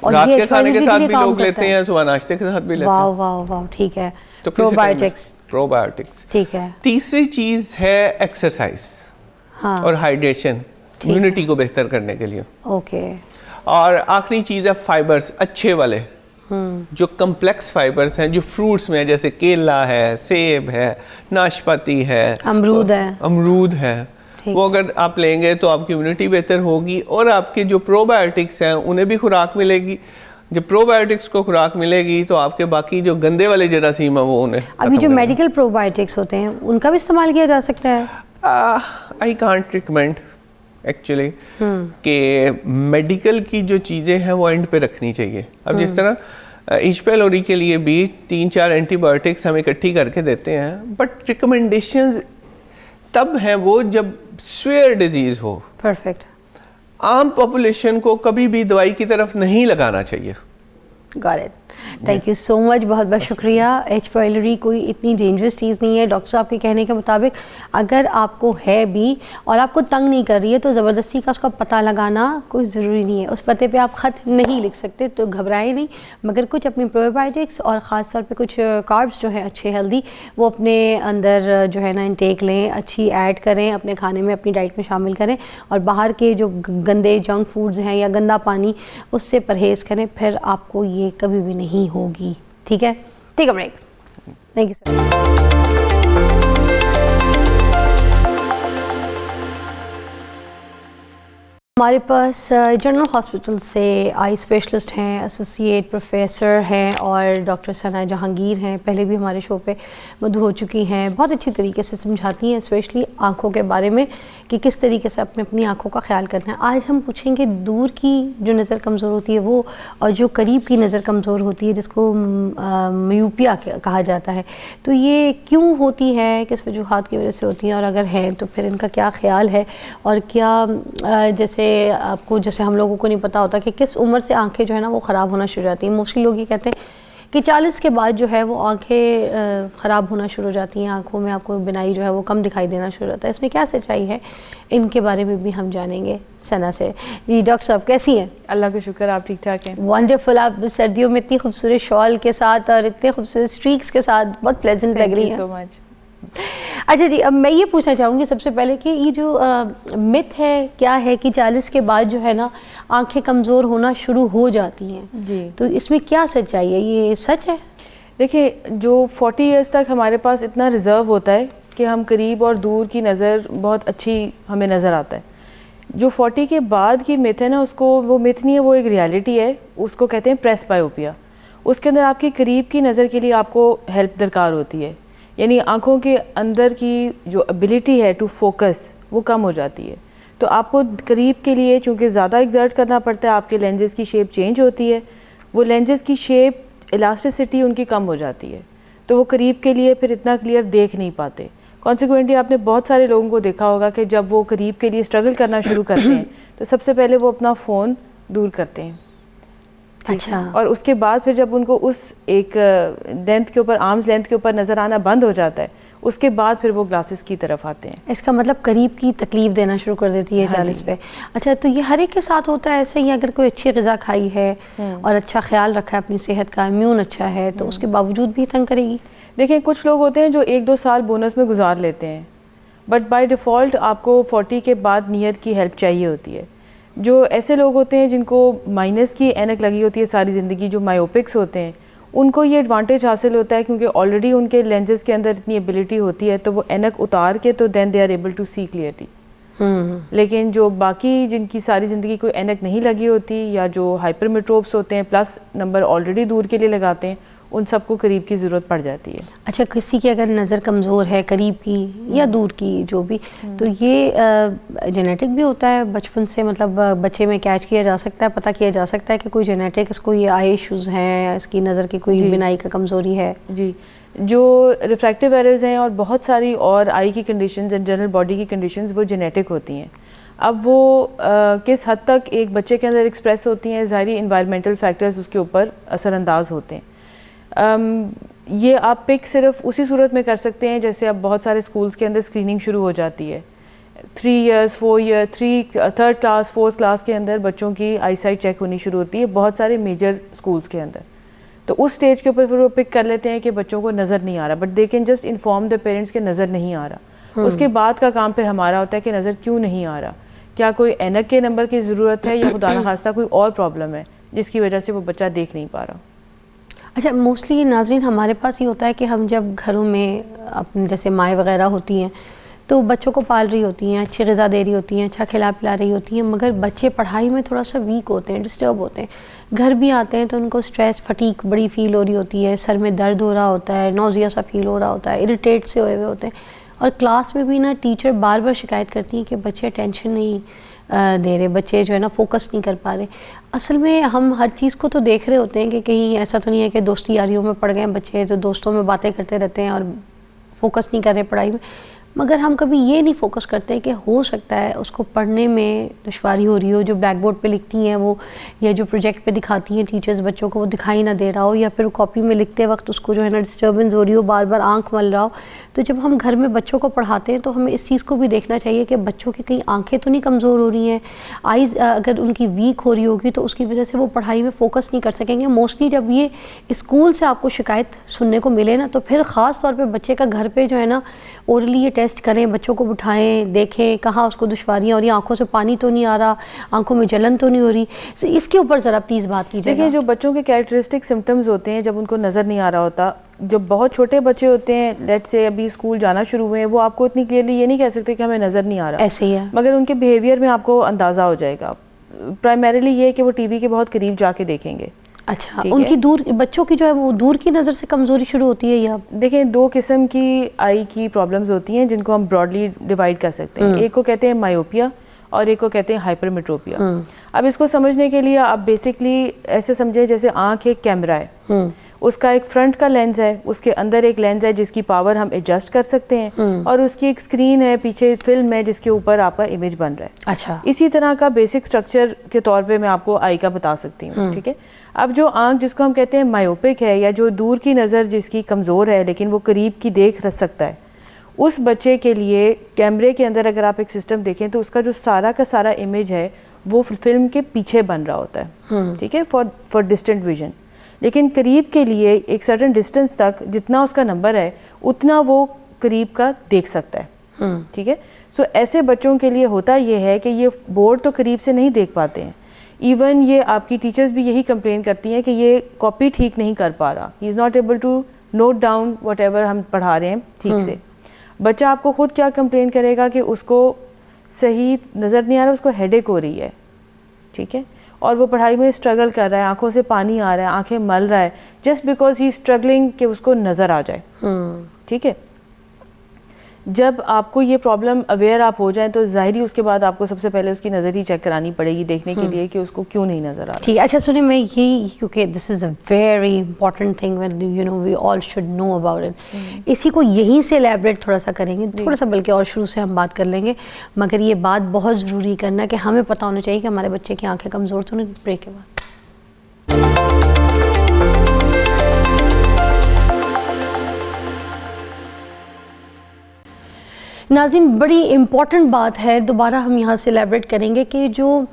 [SPEAKER 1] और
[SPEAKER 2] रात
[SPEAKER 1] ये
[SPEAKER 2] के खाने के
[SPEAKER 1] एक्सपायरी
[SPEAKER 2] साथ
[SPEAKER 1] लिए
[SPEAKER 2] भी
[SPEAKER 1] काम
[SPEAKER 2] लोग
[SPEAKER 1] करता
[SPEAKER 2] लेते
[SPEAKER 1] है?
[SPEAKER 2] हैं, सुबह नाश्ते के साथ भी लेते
[SPEAKER 1] वाह
[SPEAKER 2] हैं।
[SPEAKER 1] वाह वाह, ठीक है।
[SPEAKER 2] तो किसी टाइम में
[SPEAKER 1] प्रोबायोटिक्स,
[SPEAKER 2] प्रोबायोटिक्स।
[SPEAKER 1] ठीक है।
[SPEAKER 2] तीसरी चीज़ है एक्सरसाइज
[SPEAKER 1] हाँ,
[SPEAKER 2] और हाइड्रेशन,
[SPEAKER 1] ठीक
[SPEAKER 2] इम्यूनिटी को बेहतर करने के लिए।
[SPEAKER 1] ओके।
[SPEAKER 2] और आखिरी चीज़ है फाइबर्स, अच्छे वाले जो कम्प्लेक्स फाइबर्स हैं, जो फ्रूट्स में है, जैसे केला है, सेब है, नाशपाती है, अमरूद है, वो अगर आप लेंगे तो आपकी इम्यूनिटी बेहतर होगी और आपके जो प्रोबायोटिक्स हैं उन्हें भी खुराक मिलेगी। जब प्रोबायोटिक्स को खुराक मिलेगी तो आपके बाकी जो गंदे वाले जरासीम है वो उन्हें
[SPEAKER 1] अभी जो मेडिकल प्रोबायोटिक्स होते हैं उनका भी इस्तेमाल किया जा सकता है?
[SPEAKER 2] आई कांट रिकमेंड एक्चुअली कि मेडिकल की जो चीज़ें हैं वो एंड पे रखनी चाहिए। अब जिस तरह एच पेलोरी के लिए भी 3-4 एंटीबायोटिक्स हम इकट्ठी करके देते हैं, बट रिकमेंडेशंस तब हैं वो जब स्वेयर डिजीज़ हो।
[SPEAKER 1] परफेक्ट।
[SPEAKER 2] आम पॉपुलेशन को कभी भी दवाई की तरफ नहीं लगाना चाहिए।
[SPEAKER 1] Got it, thank you so much, बहुत बहुत शुक्रिया। एच पेलोरी कोई इतनी डेंजरस चीज़ नहीं है डॉक्टर साहब के कहने के मुताबिक। अगर आपको है भी और आपको तंग नहीं कर रही है तो ज़बरदस्ती का उसका पता लगाना कोई ज़रूरी नहीं है। उस पते पे आप ख़त नहीं लिख सकते, तो घबराएं नहीं, मगर कुछ अपनी प्रोबायोटिक्स और ख़ास तौर पे कुछ कार्ब्स जो हैं अच्छे हेल्दी, वो अपने अंदर जो है ना इनटेक लें, अच्छी ऐड करें, अपने खाने में, अपनी डाइट में शामिल करें, और बाहर के जो गंदे जंक फूड्स हैं या गंदा पानी, उससे परहेज़ करें, फिर आपको ये कभी भी नहीं होगी। ठीक है, take a break. Thank you sir. हमारे पास जनरल हॉस्पिटल से आई स्पेशलिस्ट हैं, एसोसिएट प्रोफेसर हैं और डॉक्टर सना जहांगीर हैं। पहले भी हमारे शो पे मधु हो चुकी हैं, बहुत अच्छी तरीके से समझाती हैं, स्पेशली आँखों के बारे में कि किस तरीके से अपनी आँखों का ख्याल करना है। आज हम पूछेंगे दूर की जो नज़र कमज़ोर होती है वो, और जो करीब की नज़र कमज़ोर होती है जिसको म्यूपिया कहा जाता है, तो ये क्यों होती है, किस वजूहात की वजह से होती है, और अगर है तो फिर इनका क्या ख्याल है, और क्या जैसे आपको, जैसे हम लोगों को नहीं पता होता कि किस उम्र से आंखें जो है ना वो ख़राब होना शुरू हो जाती हैं। मोस्टली लोग ये कहते हैं कि 40 के बाद जो है वो आंखें ख़राब होना शुरू हो जाती हैं, आंखों में आपको बिनाई जो है वो कम दिखाई देना शुरू होता है। इसमें क्या सच्चाई है, इनके बारे में भी हम जानेंगे सना से। जी डॉक्टर साहब, कैसी हैं?
[SPEAKER 3] अल्लाह का शुक्र, आप ठीक ठाक हैं?
[SPEAKER 1] वंडरफुल। आप सर्दियों में इतनी खूबसूरत शॉल के साथ और इतने खूबसूरत स्ट्रीक्स के साथ बहुत प्लेजेंट लग रही हैं।
[SPEAKER 3] So much.
[SPEAKER 1] अच्छा जी, अब मैं ये पूछना चाहूँगी सबसे पहले कि ये जो मिथ है क्या है कि 40 के बाद जो है ना आंखें कमज़ोर होना शुरू हो जाती हैं
[SPEAKER 3] जी,
[SPEAKER 1] तो इसमें क्या सच्चाई है, ये सच है?
[SPEAKER 3] देखिए, जो 40 इयर्स तक हमारे पास इतना रिज़र्व होता है कि हम करीब और दूर की नज़र बहुत अच्छी हमें नज़र आता है। जो 40 के बाद की मिथ है ना, उसको वो मिथ नहीं है, वो एक रियलिटी है। उसको कहते हैं प्रेस बायोपिया। उसके अंदर आपकी करीब की नज़र के लिए आपको हेल्प दरकार होती है, यानी आँखों के अंदर की जो एबिलिटी है टू फोकस वो कम हो जाती है। तो आपको करीब के लिए चूँकि ज़्यादा एग्जर्ट करना पड़ता है, आपके लेंजेस की शेप चेंज होती है, वो लेंजेस की शेप, इलास्टिसिटी उनकी कम हो जाती है, तो वो करीब के लिए फिर इतना क्लियर देख नहीं पाते। कॉन्सिक्वेंटली आपने बहुत सारे लोगों को देखा होगा कि जब वो करीब के लिए स्ट्रगल करना शुरू करते हैं तो सबसे पहले वो अपना फ़ोन दूर करते हैं।
[SPEAKER 1] अच्छा।
[SPEAKER 3] और उसके बाद फिर जब उनको उस एक लेंथ के ऊपर, आर्म्स लेंथ के ऊपर नज़र आना बंद हो जाता है, उसके बाद फिर वो ग्लासेस की तरफ आते हैं।
[SPEAKER 1] इसका मतलब करीब की तकलीफ देना शुरू कर देती है 40 पे। अच्छा, तो ये हर एक के साथ होता है ऐसे ही? अगर कोई अच्छी ग़िज़ा खाई है और अच्छा ख्याल रखा है अपनी सेहत का, इम्यून अच्छा है, तो उसके बावजूद भी तंग करेगी?
[SPEAKER 3] देखिए, कुछ लोग होते हैं जो 1-2 साल बोनस में गुजार लेते हैं, बट बाय डिफ़ॉल्ट आपको 40 के बाद नियत की हेल्प चाहिए होती है। जो ऐसे लोग होते हैं जिनको माइनस की ऐनक लगी होती है सारी ज़िंदगी, जो मायोपिक्स होते हैं, उनको ये एडवांटेज हासिल होता है क्योंकि ऑलरेडी उनके लेंजेस के अंदर इतनी एबिलिटी होती है, तो वो ऐनक उतार के तो then they are able to see clearly. लेकिन जो बाकी जिनकी सारी ज़िंदगी कोई ऐनक नहीं लगी होती, या जो हाइपरमेट्रोप्स होते हैं प्लस नंबर ऑलरेडी दूर के लिए लगाते हैं, उन सबको करीब की ज़रूरत पड़ जाती है।
[SPEAKER 1] अच्छा, किसी की अगर नज़र कमज़ोर है, करीब की या दूर की जो भी, तो ये जेनेटिक भी होता है बचपन से, मतलब बच्चे में कैच किया जा सकता है, पता किया जा सकता है कि कोई जेनेटिक इसको ये आई इश्यूज़ हैं, इसकी नज़र की कोई बिनाई का कमज़ोरी है?
[SPEAKER 3] जी, जो रिफ्रैक्टिव एरर्स हैं और बहुत सारी और आई की कंडीशंस एंड जनरल बॉडी की कंडीशंस वो जेनेटिक होती हैं। अब वो किस हद तक एक बच्चे के अंदर एक्सप्रेस होती हैं, ज़ाहिरी इन्वायरमेंटल फैक्टर्स उसके ऊपर असरअंदाज होते हैं। ये आप पिक सिर्फ उसी सूरत में कर सकते हैं जैसे अब बहुत सारे स्कूल्स के अंदर स्क्रीनिंग शुरू हो जाती है। 3 years 4 year 3rd class 4th class के अंदर बच्चों की आई साइट चेक होनी शुरू होती है बहुत सारे मेजर स्कूल्स के अंदर। तो उस स्टेज के ऊपर फिर वो पिक कर लेते हैं कि बच्चों को नज़र नहीं आ रहा, but they can just inform the parents के नज़र नहीं आ रहा। उसके बाद का काम फिर हमारा होता है कि नज़र क्यों नहीं आ रहा, क्या कोई ऐनक के नंबर की ज़रूरत है या खुदा न खास्ता कोई और प्रॉब्लम है जिसकी वजह से वो बच्चा देख नहीं पा रहा।
[SPEAKER 1] अच्छा, मोस्टली नाज़रीन हमारे पास ये होता है कि हम जब घरों में अपने जैसे माएँ वगैरह होती हैं तो बच्चों को पाल रही होती हैं, अच्छी ग़िज़ा दे रही होती हैं, अच्छा खिला पिला रही होती हैं, मगर बच्चे पढ़ाई में थोड़ा सा वीक होते हैं, डिस्टर्ब होते हैं। घर भी आते हैं तो उनको स्ट्रेस फटीक बड़ी फ़ील हो रही होती है, सर में दर्द हो रहा होता है, नौजिया सा फील हो रहा होता है, इरिटेट से हुए होते हैं। और क्लास में भी ना टीचर बार बार शिकायत करती हैं कि बच्चे अटेंशन नहीं दे रहे, बच्चे जो है ना फोकस नहीं कर पा रहे। असल में हम हर चीज़ को तो देख रहे होते हैं कि कहीं ऐसा तो नहीं है कि दोस्ती यारियों में पड़ गए हैं बच्चे तो दोस्तों में बातें करते रहते हैं और फोकस नहीं कर रहे पढ़ाई में, मगर हम कभी ये नहीं फोकस करते कि हो सकता है उसको पढ़ने में दुश्वारी हो रही हो, जो ब्लैक बोर्ड पे लिखती हैं वो या जो प्रोजेक्ट पे दिखाती हैं टीचर्स बच्चों को वो दिखाई ना दे रहा हो, या फिर कॉपी में लिखते वक्त उसको जो है ना डिस्टर्बेंस हो रही हो, बार बार आंख मल रहा हो। तो जब हम घर में बच्चों को पढ़ाते हैं तो हमें इस चीज़ को भी देखना चाहिए कि बच्चों की कहीं आँखें तो नहीं कमज़ोर हो रही हैं, आइज़ अगर उनकी वीक हो रही होगी तो उसकी वजह से वो पढ़ाई में फ़ोकस नहीं कर सकेंगे। मोस्टली जब ये स्कूल से आपको शिकायत सुनने को मिले ना तो फिर ख़ास तौर पर बच्चे का घर पर जो है ना ओरली ये टेस्ट करें, बच्चों को बिठाएं, देखें कहाँ उसको दुश्वारियाँ हो रही, आंखों से पानी तो नहीं आ रहा, आंखों में जलन तो नहीं हो रही। तो इसके ऊपर ज़रा प्लीज़ बात कीजिए।
[SPEAKER 3] देखिए, जो बच्चों के कैरेक्टरिस्टिक सिम्टम्स होते हैं जब उनको नज़र नहीं आ रहा होता, जब बहुत छोटे बच्चे होते हैं, लेट्स से अभी स्कूल जाना शुरू हुए हैं, वो आपको इतनी क्लियरली ये नहीं कह सकते कि हमें नज़र नहीं आ रहा,
[SPEAKER 1] ऐसे ही है,
[SPEAKER 3] मगर उनके बिहेवियर में आपको अंदाज़ा हो जाएगा। प्राइमरीली ये कि वो टीवी के बहुत करीब जाके देखेंगे।
[SPEAKER 1] अच्छा, उनकी दूर बच्चों की जो है वो दूर की नज़र से कमज़ोरी शुरू होती है या?
[SPEAKER 3] देखें, 2 किस्म की आई की प्रॉब्लम्स होती हैं जिनको हम ब्रॉडली डिवाइड कर सकते हैं। एक को कहते हैं मायोपिया और एक को कहते हैं हाइपरमेट्रोपिया। अब इसको समझने के लिए आप बेसिकली ऐसे समझें जैसे आँख एक कैमरा है, उसका एक फ्रंट का लेंस है, उसके अंदर एक लेंस है जिसकी पावर हम एडजस्ट कर सकते हैं, और उसकी एक स्क्रीन है, पीछे फिल्म है जिसके ऊपर आपका इमेज बन रहा है।
[SPEAKER 1] अच्छा,
[SPEAKER 3] इसी तरह का बेसिक स्ट्रक्चर के तौर पे मैं आपको आई का बता सकती हूँ। ठीक है, अब जो आँख जिसको हम कहते हैं मायोपिक है या जो दूर की नज़र जिसकी कमज़ोर है लेकिन वो करीब की देख सकता है, उस बच्चे के लिए कैमरे के अंदर अगर आप एक सिस्टम देखें तो उसका जो सारा का सारा इमेज है वो फिल्म के पीछे बन रहा होता है। ठीक है, फॉर डिस्टेंट विजन। लेकिन करीब के लिए एक सर्टेन डिस्टेंस तक जितना उसका नंबर है उतना वो करीब का देख सकता है। ठीक है, सो ऐसे बच्चों के लिए होता ये है कि ये बोर्ड तो करीब से नहीं देख पाते हैं, इवन ये आपकी टीचर्स भी यही कंप्लेन करती हैं कि ये कॉपी ठीक नहीं कर पा रहा, he is not able to note down whatever हम पढ़ा रहे हैं ठीक से। बच्चा आपको खुद क्या कंप्लेन करेगा कि उसको सही नज़र नहीं आ रहा, उसको हेडेक हो रही है। ठीक है, और वो पढ़ाई में स्ट्रगल कर रहा है, आंखों से पानी आ रहा है, आंखें मल रहा है, जस्ट बिकॉज ही स्ट्रगलिंग कि उसको नज़र आ जाए। ठीक है, जब आपको ये प्रॉब्लम अवेयर आप हो जाएं तो ज़ाहिरी उसके बाद आपको सबसे पहले उसकी नज़र ही चेक करानी पड़ेगी देखने के लिए कि उसको क्यों नहीं नज़र आ रहा।
[SPEAKER 1] ठीक है, अच्छा सुनिए, मैं यही क्योंकि this is a very important thing when you know we all should know about it, इसी को यहीं से एलैबोरेट थोड़ा सा करेंगे, थोड़ा सा बल्कि और शुरू से हम बात कर लेंगे, मगर ये बात बहुत ज़रूरी करना कि हमें पता होना चाहिए कि हमारे बच्चे की आँखें कमज़ोर तो नहीं। ब्रेक के बाद नाज़रीन, बड़ी इम्पॉर्टेंट बात है, दोबारा हम यहाँ से एलैबोरेट करेंगे कि जो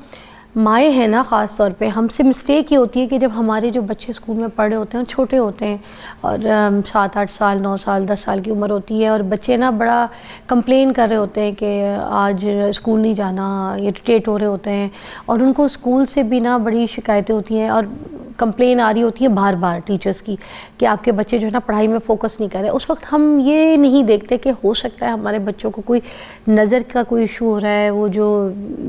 [SPEAKER 1] माएँ हैं ना, ख़ास तौर पे हमसे मिस्टेक ये होती है कि जब हमारे जो बच्चे स्कूल में पढ़ रहे होते हैं, छोटे होते हैं और 7-8 साल 9 साल 10 साल की उम्र होती है और बच्चे ना बड़ा कंप्लेन कर रहे होते हैं कि आज स्कूल नहीं जाना, इरिटेट हो रहे होते हैं और उनको स्कूल से भी ना बड़ी शिकायतें होती हैं और कंप्लेन आ रही होती है बार बार टीचर्स की कि आपके बच्चे जो है ना पढ़ाई में फोकस नहीं कर रहे, उस वक्त हम ये नहीं देखते कि हो सकता है हमारे बच्चों को कोई नज़र का कोई इशू हो रहा है, वो जो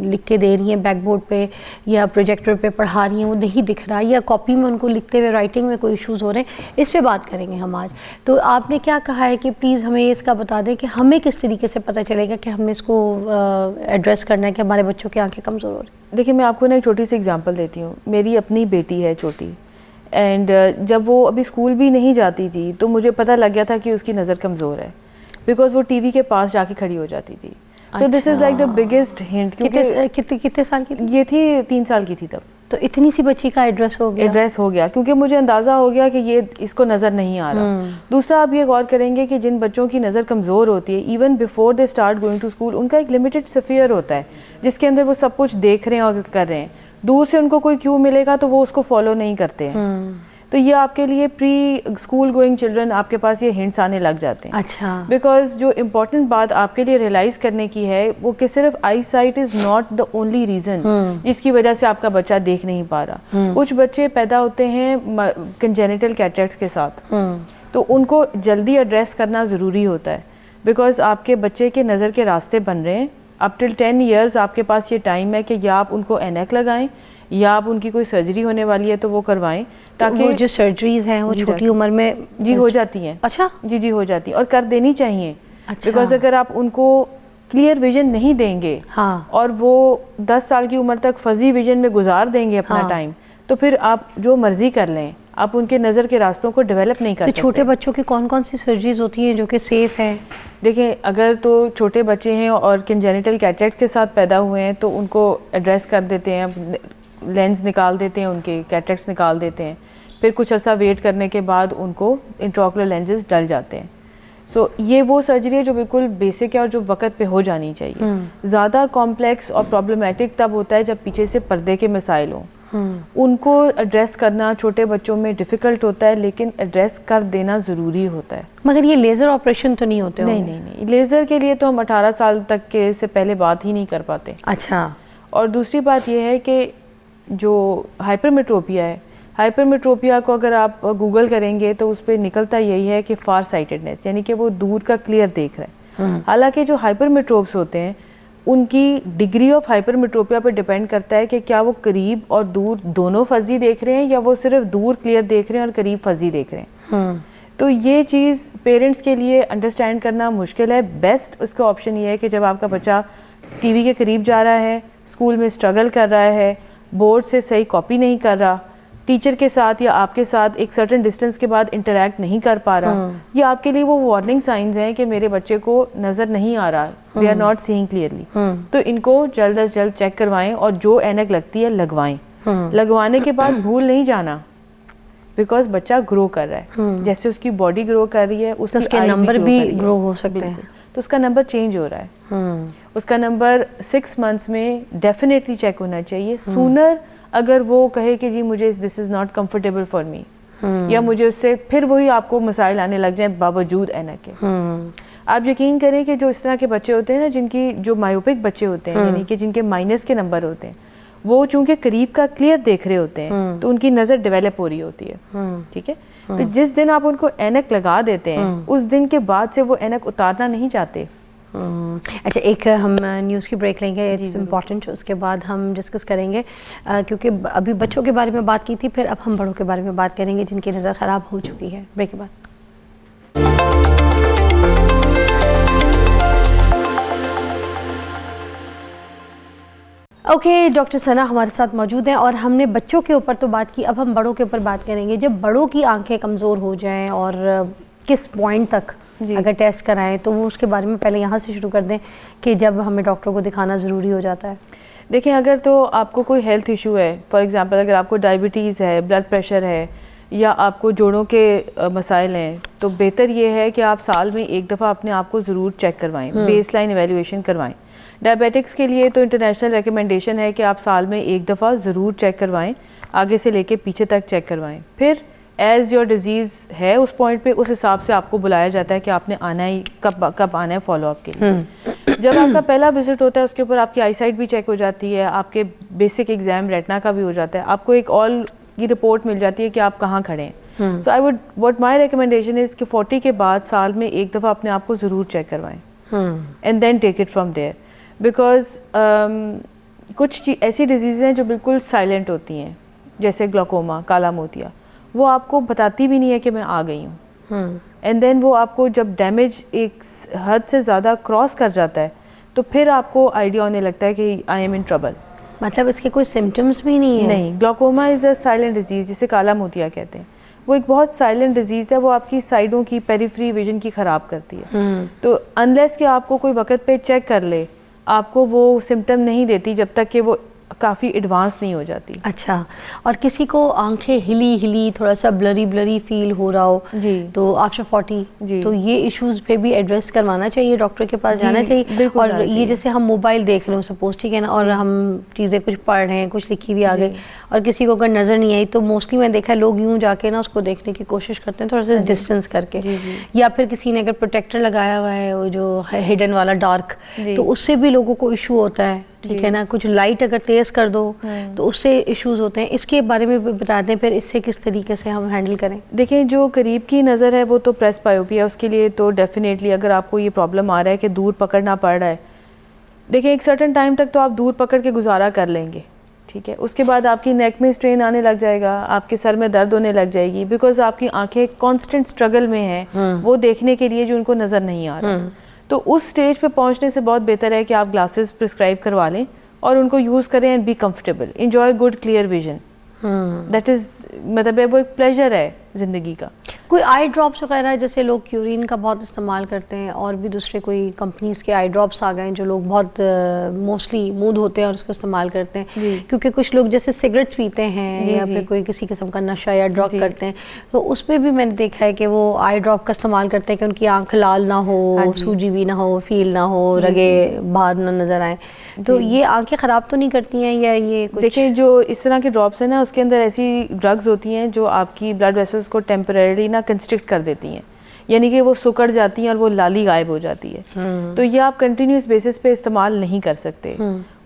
[SPEAKER 1] लिख के दे रही हैं बैक बोर्ड पे या प्रोजेक्टर पे पढ़ा रही हैं वो नहीं दिख रहा, या कॉपी में उनको लिखते हुए राइटिंग में कोई इश्यूज़ हो रहे हैं। इस पर बात करेंगे हम आज। तो आपने क्या कहा है कि प्लीज़ हमें इसका बता दें कि हमें किस तरीके से पता चलेगा कि हमने इसको एड्रेस करना है कि हमारे बच्चों की आंखें कमज़ोर हो रही हैं।
[SPEAKER 3] देखिए, मैं आपको ना एक छोटी सी एग्जांपल देती हूँ। मेरी अपनी बेटी है छोटी, एंड जब वो अभी स्कूल भी नहीं जाती थी तो मुझे पता लग गया था कि उसकी नज़र कमज़ोर है, बिकॉज वो टीवी के पास जाके खड़ी हो जाती थी। So this is like the biggest hint.
[SPEAKER 1] कितने साल की थी?
[SPEAKER 3] ये थी 3 साल की थी तब।
[SPEAKER 1] तो इतनी सी बच्ची का एड्रेस हो गया
[SPEAKER 3] क्योंकि मुझे अंदाज़ा हो गया कि ये इसको नज़र नहीं आ रहा। दूसरा, आप ये गौर करेंगे कि जिन बच्चों की नज़र कमज़ोर होती है, even before they start going to school, उनका एक लिमिटेड स्फीयर होता है जिसके अंदर वो सब कुछ देख रहे हैं और कर रहे हैं। दूर से उनको कोई क्यू मिलेगा तो वो उसको फॉलो नहीं करते हैं। तो ये आपके लिए प्री स्कूल गोइंग चिल्ड्रन, आपके पास ये हिंट्स आने लग जाते हैं।
[SPEAKER 1] अच्छा।
[SPEAKER 3] बिकॉज जो इम्पोर्टेंट बात आपके लिए रियलाइज़ करने की है वो कि सिर्फ eye sight is not the only reason जिसकी वजह से आपका बच्चा देख नहीं पा रहा। कुछ बच्चे पैदा होते हैं कंजेनिटल कैटरेक्ट्स के साथ, तो उनको जल्दी एड्रेस करना ज़रूरी होता है, बिकॉज आपके बच्चे के नज़र के रास्ते बन रहे हैं। अप टिल 10 ईयर्स आपके पास ये टाइम है कि या आप उनको एनक लगाएं या आप उनकी कोई सर्जरी होने वाली है तो वो करवाएं, ताकि
[SPEAKER 1] वो जो सर्जरीज हैं वो छोटी उम्र में
[SPEAKER 3] जी हो जाती हैं।
[SPEAKER 1] अच्छा।
[SPEAKER 3] जी हो जाती हैं और कर देनी चाहिए।
[SPEAKER 1] अच्छा।
[SPEAKER 3] बिकॉज अगर आप उनको क्लियर विजन नहीं देंगे,
[SPEAKER 1] हाँ,
[SPEAKER 3] और वो 10 साल की उम्र तक फजी विजन में गुजार देंगे अपना टाइम, तो फिर आप जो मर्जी कर लें, आप उनके नज़र के रास्तों को डेवलप नहीं कर सकते।
[SPEAKER 1] छोटे बच्चों की कौन कौन सी सर्जरीज होती हैं जो कि सेफ़ है?
[SPEAKER 3] देखें, अगर तो छोटे बच्चे हैं और कंजेनिटल कैटरेक्ट्स के साथ पैदा हुए हैं तो उनको एड्रेस कर देते हैं, लेंस निकाल देते हैं, उनके कैटरेक्ट्स निकाल देते हैं, फिर कुछ अर्सा वेट करने के बाद उनको इंट्राओकुलर लेंसेज डल जाते हैं। सो ये वो सर्जरी है जो बिल्कुल बेसिक है और जो वक्त पे हो जानी चाहिए। ज़्यादा कॉम्प्लेक्स और प्रॉब्लमेटिक तब होता है जब पीछे से पर्दे के मसाइल हों। उनको एड्रेस करना छोटे बच्चों में डिफ़िकल्ट होता है, लेकिन एड्रेस कर देना ज़रूरी होता है।
[SPEAKER 1] मगर ये लेज़र ऑपरेशन तो नहीं होते?
[SPEAKER 3] नहीं, लेज़र के लिए तो हम 18 साल तक के से पहले बात ही नहीं कर पाते।
[SPEAKER 1] अच्छा।
[SPEAKER 3] और दूसरी बात यह है कि जो हाइपरमेट्रोपिया है, हाइपरमेट्रोपिया को अगर आप गूगल करेंगे तो उस पर निकलता यही है कि फार साइटेडनेस, यानी कि वो दूर का क्लियर देख रहे हैं। हालांकि जो हाइपरमेट्रोप्स होते हैं उनकी डिग्री ऑफ हाइपरमेट्रोपिया पर डिपेंड करता है कि क्या वो करीब और दूर दोनों फजी देख रहे हैं या वो सिर्फ दूर क्लियर देख रहे हैं और करीब फजी देख रहे हैं। तो ये चीज़ पेरेंट्स के लिए अंडरस्टैंड करना मुश्किल है। बेस्ट उसका ऑप्शन ये है कि जब आपका बच्चा टीवी के करीब जा रहा है, स्कूल में स्ट्रगल कर रहा है, बोर्ड से सही कॉपी नहीं कर रहा, टीचर के साथ या आपके साथ एक सर्टेन डिस्टेंस के बाद इंटरैक्ट नहीं कर पा रहा, ये आपके लिए वो वार्निंग साइंस हैं कि मेरे बच्चे को नज़र नहीं आ रहा, they are not seeing clearly. तो इनको जल्द अज जल्द चेक करवाएं और जो ऐनक लगती है लगवाएं। लगवाने के बाद भूल नहीं जाना, बिकॉज बच्चा ग्रो कर रहा है, जैसे उसकी बॉडी ग्रो कर रही है उसके
[SPEAKER 1] नंबर भी ग्रो हो सकते हैं,
[SPEAKER 3] तो उसका नंबर चेंज हो रहा है। उसका नंबर 6 मंथ्स में डेफिनेटली चेक होना चाहिए। सूनर अगर वो कहे कि जी मुझे this is not comfortable for me, या मुझे उससे फिर वही आपको मसाइल आने लग जाए बावजूद ऐनक के। आप यकीन करें कि जो इस तरह के बच्चे होते हैं ना, जिनकी जो मायोपिक बच्चे होते हैं, यानी कि जिनके माइनस के नंबर होते हैं, वो चूंकि करीब का क्लियर देख रहे होते हैं तो उनकी नज़र डेवलप हो रही होती है। ठीक है, तो जिस दिन आप उनको ऐनक लगा देते हैं उस दिन के बाद से वो ऐनक उतारना नहीं चाहते।
[SPEAKER 1] अच्छा, एक हम न्यूज़ की ब्रेक लेंगे, इट्स इम्पॉर्टेंट, उसके बाद हम डिस्कस करेंगे क्योंकि अभी बच्चों के बारे में बात की थी, फिर अब हम बड़ों के बारे में बात करेंगे जिनकी नज़र ख़राब हो चुकी है। ब्रेक के बाद ओके, डॉक्टर सना हमारे साथ मौजूद हैं और हमने बच्चों के ऊपर तो बात की, अब हम बड़ों के ऊपर बात करेंगे। जब बड़ों की आंखें कमज़ोर हो जाएं और किस पॉइंट तक अगर टेस्ट कराएं, तो वो उसके बारे में पहले यहाँ से शुरू कर दें कि जब हमें डॉक्टर को दिखाना ज़रूरी हो जाता है।
[SPEAKER 3] देखें, अगर तो आपको कोई हेल्थ इशू है, फॉर एग्जांपल अगर आपको डायबिटीज़ है, ब्लड प्रेशर है, या आपको जोड़ों के मसाइल हैं, तो बेहतर ये है कि आप साल में एक दफ़ा अपने आप को ज़रूर चेक करवाएं, बेसलाइन एवेल्यूएशन करवाएं। डायबिटिक्स के लिए तो इंटरनेशनल रिकमेंडेशन है कि आप साल में एक दफ़ा ज़रूर चेक करवाएं, आगे से लेके पीछे तक चेक करवाएं। फिर एज़ योर डिज़ीज़ है उस पॉइंट पे, उस हिसाब से आपको बुलाया जाता है कि आपने आना है, कब आना है फॉलोअप के लिए। जब आपका पहला विजिट होता है उसके ऊपर आपकी आई साइट भी चेक हो जाती है, आपके बेसिक एग्ज़ाम रेटना का भी हो जाता है, आपको एक ऑल की रिपोर्ट मिल जाती है कि आप कहाँ खड़े हैं। So I would what my recommendation is कि 40 के बाद साल में एक दफ़ा अपने आप को ज़रूर चेक करवाएं and then take it from there, because कुछ ऐसी डिजीज़ हैं जो बिल्कुल साइलेंट होती हैं, जैसे ग्लोकोमा, काला मोतिया, वो आपको बताती भी नहीं है कि मैं आ गई हूँ, एंड देन वो आपको जब डैमेज एक हद से ज़्यादा क्रॉस कर जाता है तो फिर आपको आइडिया होने लगता है कि आई एम इन ट्रबल।
[SPEAKER 1] मतलब इसके कोई सिम्टम्स भी नहीं है?
[SPEAKER 3] नहीं, glaucoma is a silent disease, जिसे काला मोतिया कहते हैं। वो एक बहुत साइलेंट डिजीज़ है, वो आपकी साइडों की पेरिफेरी विजन की ख़राब करती है। तो अनलेस कि आपको कोई वक्त पे चेक कर ले, आपको वो सिम्टम नहीं देती जब तक कि वो काफ़ी एडवांस नहीं हो जाती।
[SPEAKER 1] अच्छा, और किसी को आंखें हिली थोड़ा सा ब्लरी फील हो रहा हो
[SPEAKER 3] जी,
[SPEAKER 1] तो आफ्टर 40
[SPEAKER 3] जी,
[SPEAKER 1] तो ये इश्यूज पे भी एड्रेस करवाना चाहिए, डॉक्टर के पास जाना चाहिए। और ये जैसे हम मोबाइल देख रहे हो सपोज, ठीक है ना, और हम चीज़ें कुछ पढ़ रहे हैं, कुछ लिखी हुई आ गई और किसी को अगर नज़र नहीं आई तो मोस्टली मैं देखा है लोग यूँ जाके ना उसको देखने की कोशिश करते हैं थोड़ा सा डिस्टेंस करके, या फिर किसी ने अगर प्रोटेक्टर लगाया हुआ है वो जो हिडन वाला डार्क, तो उससे भी लोगों को इशू होता है, ठीक है ना। कुछ लाइट अगर तेज़ कर दो तो उससे इश्यूज होते हैं। इसके बारे में भी बता दें फिर इससे किस तरीके से हम हैंडल करें।
[SPEAKER 3] देखिए, जो करीब की नज़र है वो तो प्रेस बायोपिया, उसके लिए तो डेफिनेटली अगर आपको ये प्रॉब्लम आ रहा है कि दूर पकड़ना पड़ रहा है, देखिए एक सर्टेन टाइम तक तो आप दूर पकड़ के गुजारा कर लेंगे, ठीक है। उसके बाद आपकी नेक में स्ट्रेन आने लग जाएगा, आपके सर में दर्द होने लग जाएगी, बिकॉज आपकी आंखें कॉन्स्टेंट स्ट्रगल में हैं वो देखने के लिए जो उनको नज़र नहीं आ रहा। तो उस स्टेज पे पहुंचने से बहुत बेहतर है कि आप ग्लासेस प्रिस्क्राइब करवा लें और उनको यूज़ करें and be comfortable, enjoy good clear vision. That is मतलब वो एक प्लेजर है ज़िंदगी का।
[SPEAKER 1] कोई आई ड्रॉप्स वगैरह जैसे लोग क्यूरिन का बहुत इस्तेमाल करते हैं, और भी दूसरे कोई कंपनीज के आई ड्रॉप्स आ गए हैं जो लोग बहुत मोस्टली मूड होते हैं और उसको इस्तेमाल करते हैं, क्योंकि कुछ लोग जैसे सिगरेट्स पीते हैं या फिर कोई किसी किस्म का नशा या ड्रग करते हैं, तो उसमें भी मैंने देखा है कि वो आई ड्रॉप का इस्तेमाल करते हैं कि उनकी आंख लाल ना हो, सूजी भी ना हो, फील ना हो, रगे बाहर ना नज़र आए। तो ये आंखें ख़राब तो नहीं करती हैं या ये कुछ?
[SPEAKER 3] देखिए, जो इस तरह के ड्रॉप्स हैं ना, उसके अंदर ऐसी ड्रग्स होती हैं जो आपकी ब्लड वेसल्स को टेम्परेरी ना कंस्ट्रिक्ट कर देती हैं, यानी कि वो सुकड़ जाती हैं और वो लाली गायब हो जाती है। तो ये आप कंटिन्यूस बेसिस पे इस्तेमाल नहीं कर सकते।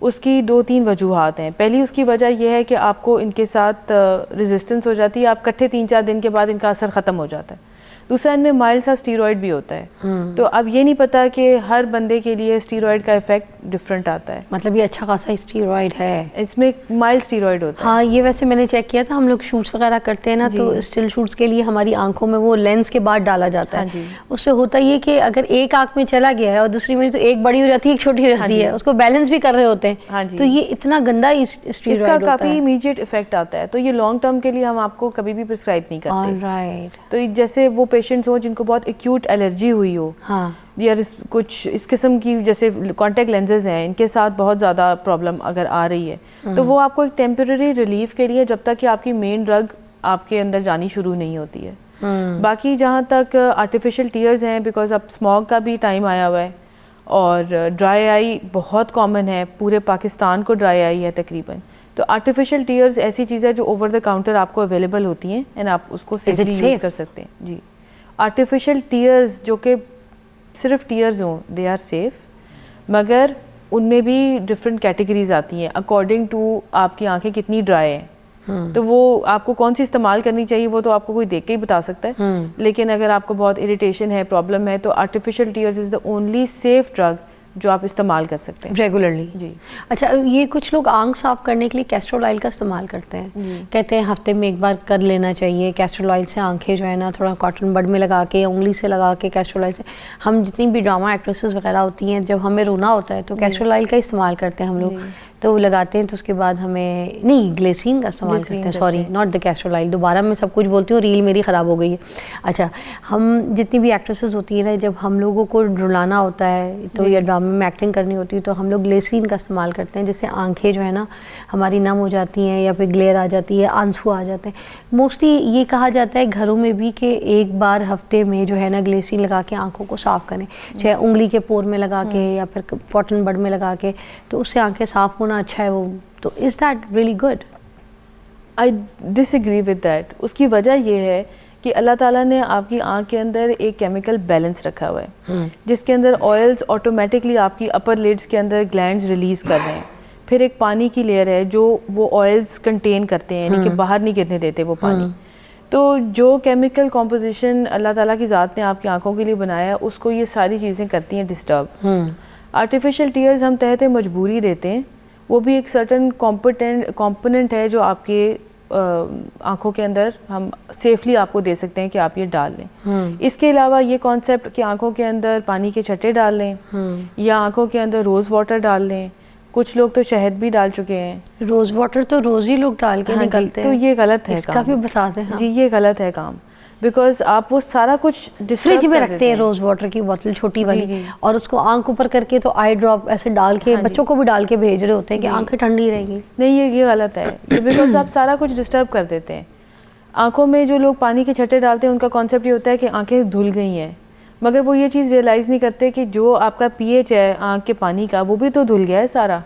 [SPEAKER 3] उसकी 2-3 वजूहात हैं। पहली उसकी वजह यह है कि आपको इनके साथ रेजिस्टेंस हो जाती है, आप इकट्ठे 3-4 दिन के बाद इनका असर ख़त्म हो जाता है। दूसरा, इनमें माइल्ड सा स्टीरॉयड भी होता है। तो अब ये नहीं पता कि हर बंदे के लिए स्टीरॉयड का इफेक्ट डिफरेंट आता है।
[SPEAKER 1] मतलब ये अच्छा खासा स्टीरॉयड है,
[SPEAKER 3] इसमें माइल्ड स्टीरॉयड होता है।
[SPEAKER 1] हाँ, ये वैसे मैंने चेक किया था, हम लोग शूट्स वगैरह करते हैं ना, तो स्टिल शूट्स के लिए हमारी आंखों में वो लेंस के बाद डाला जाता है। उससे होता ये कि अगर एक आंख में चला गया है और दूसरी में तो एक बड़ी हो जाती है एक छोटी हो जाती है, उसको बैलेंस भी कर रहे होते हैं। तो ये इतना गंदा स्टीरॉयड
[SPEAKER 3] इसका काफ़ी इमीडिएट इफेक्ट आता है, तो ये लॉन्ग टर्म के लिए हम आपको कभी भी प्रिस्क्राइब नहीं करते। तो जैसे वो पेशेंट्स हो जिनको बहुत एक्यूट एलर्जी हुई हो, या कुछ इस किस्म की जैसे कॉन्टैक्ट लेंसेज हैं, इनके साथ बहुत ज़्यादा प्रॉब्लम अगर आ रही है, तो वो आपको एक टेम्परेरी रिलीफ के लिए, जब तक कि आपकी मेन ड्रग आपके अंदर जानी शुरू नहीं होती है। बाकी जहाँ तक आर्टिफिशियल टीयर्स हैं, बिकॉज अब स्मॉग का भी टाइम आया हुआ है और ड्राई आई बहुत कॉमन है, पूरे पाकिस्तान को ड्राई आई है तकरीबन। तो आर्टिफिशियल टीयर्स ऐसी चीज़ है जो ओवर द काउंटर आपको अवेलेबल होती हैं एंड आप उसको सेफली यूज़ कर सकते हैं। जी, आर्टिफिशियल टीयर्स जो कि सिर्फ टीयर्स हों, दे आर सेफ, मगर उनमें भी डिफरेंट कैटेगरीज आती हैं अकॉर्डिंग टू आपकी आंखें कितनी ड्राई हैं। तो वो आपको कौन सी इस्तेमाल करनी चाहिए वो तो आपको कोई देख के ही बता सकता है। लेकिन अगर आपको बहुत इरिटेशन है, प्रॉब्लम है, तो artificial tears is the only safe drug जो आप इस्तेमाल कर सकते हैं
[SPEAKER 1] रेगुलरली।
[SPEAKER 3] जी,
[SPEAKER 1] अच्छा, ये कुछ लोग आंख साफ करने के लिए कैस्ट्रोल ऑयल का इस्तेमाल करते हैं, कहते हैं हफ्ते में एक बार कर लेना चाहिए। कैस्ट्रोल ऑयल से आंखें जो है ना थोड़ा कॉटन बड में लगा के, उंगली से लगा के कैस्ट्रोल ऑयल से, हम जितनी भी ड्रामा एक्ट्रेसेस वगैरह होती हैं, जब हमें रोना होता है तो कैस्ट्रोल ऑयल का इस्तेमाल करते हैं हम लोग, तो वो लगाते हैं। तो उसके बाद हमें नहीं, ग्लिसरीन का इस्तेमाल करते हैं, sorry not the Castrol oil. दोबारा मैं सब कुछ बोलती हूँ, रील मेरी ख़राब हो गई है। अच्छा, हम जितनी भी एक्ट्रेसेस होती है ना, जब हम लोगों को रुलाना होता है तो या ड्रामे में एक्टिंग करनी होती है तो हम लोग ग्लिसरीन का इस्तेमाल करते हैं, जिससे आंखें जो है ना हमारी नम हो जाती हैं या फिर ग्लेयर आ जाती है, आंसू आ जाते हैं। मोस्टली ये कहा जाता है घरों में भी कि एक बार हफ्ते में जो है ना ग्लिसरीन लगा के आंखों को साफ़ करें, चाहे उंगली के पोर में लगा के या फिर कॉटन बड में लगा के, तो उससे आंखें साफ़ होना अच्छा है वो। तो is that really good?
[SPEAKER 3] I disagree with that. उसकी वजह यह है कि अल्लाह ताला ने आपकी आंख के अंदर एक केमिकल बैलेंस रखा हुआ है, जिसके अंदर ऑयल्स ऑटोमेटिकली आपकी अपर लिड्स के अंदर ग्लैंड्स रिलीज़ कर रहे हैं, फिर एक पानी की लेयर है जो वो ऑयल्स कंटेन करते हैं, यानी कि बाहर नहीं गिरने देते वो पानी। तो जो केमिकल कॉम्पोजिशन अल्लाह ताला की ज़ात ने आपकी आंखों के लिए बनाया है, उसको ये सारी चीज़ें करती हैं डिस्टर्ब। आर्टिफिशियल टीयर्स हम तहत मजबूरी देते हैं, वो भी एक सर्टन कॉम्पोनेंट है जो आपके आंखों के अंदर हम सेफली आपको दे सकते हैं कि आप ये डाल लें। इसके अलावा ये कॉन्सेप्ट कि आंखों के अंदर पानी के छट्टे डाल लें या आंखों के अंदर रोज़ वाटर डाल लें, कुछ लोग तो शहद भी डाल चुके हैं।
[SPEAKER 1] रोज़ वाटर तो रोज़ ही लोग डाल के निकलते हैं,
[SPEAKER 3] तो ये गलत है।
[SPEAKER 1] इसका भी बता दें। हाँ।
[SPEAKER 3] जी ये गलत है काम, बिकॉज आप वो सारा कुछ
[SPEAKER 1] फ्रिज में रखते हैं रोज़ वाटर की बोतल छोटी वाली, और उसको आंख ऊपर करके तो आई ड्रॉप ऐसे डाल के बच्चों को भी डाल के भेज रहे होते हैं कि आंखें ठंडी रहेंगी।
[SPEAKER 3] नहीं, ये गलत है, ये बिकॉज आप सारा कुछ डिस्टर्ब कर देते हैं। आंखों में जो लोग पानी के छट्टे डालते हैं उनका कॉन्सेप्ट ये होता है कि आंखें धुल गई हैं, मगर वो ये चीज़ रियलाइज़ नहीं करते कि जो आपका pH है आंख के पानी का, वो भी तो धुल गया है सारा।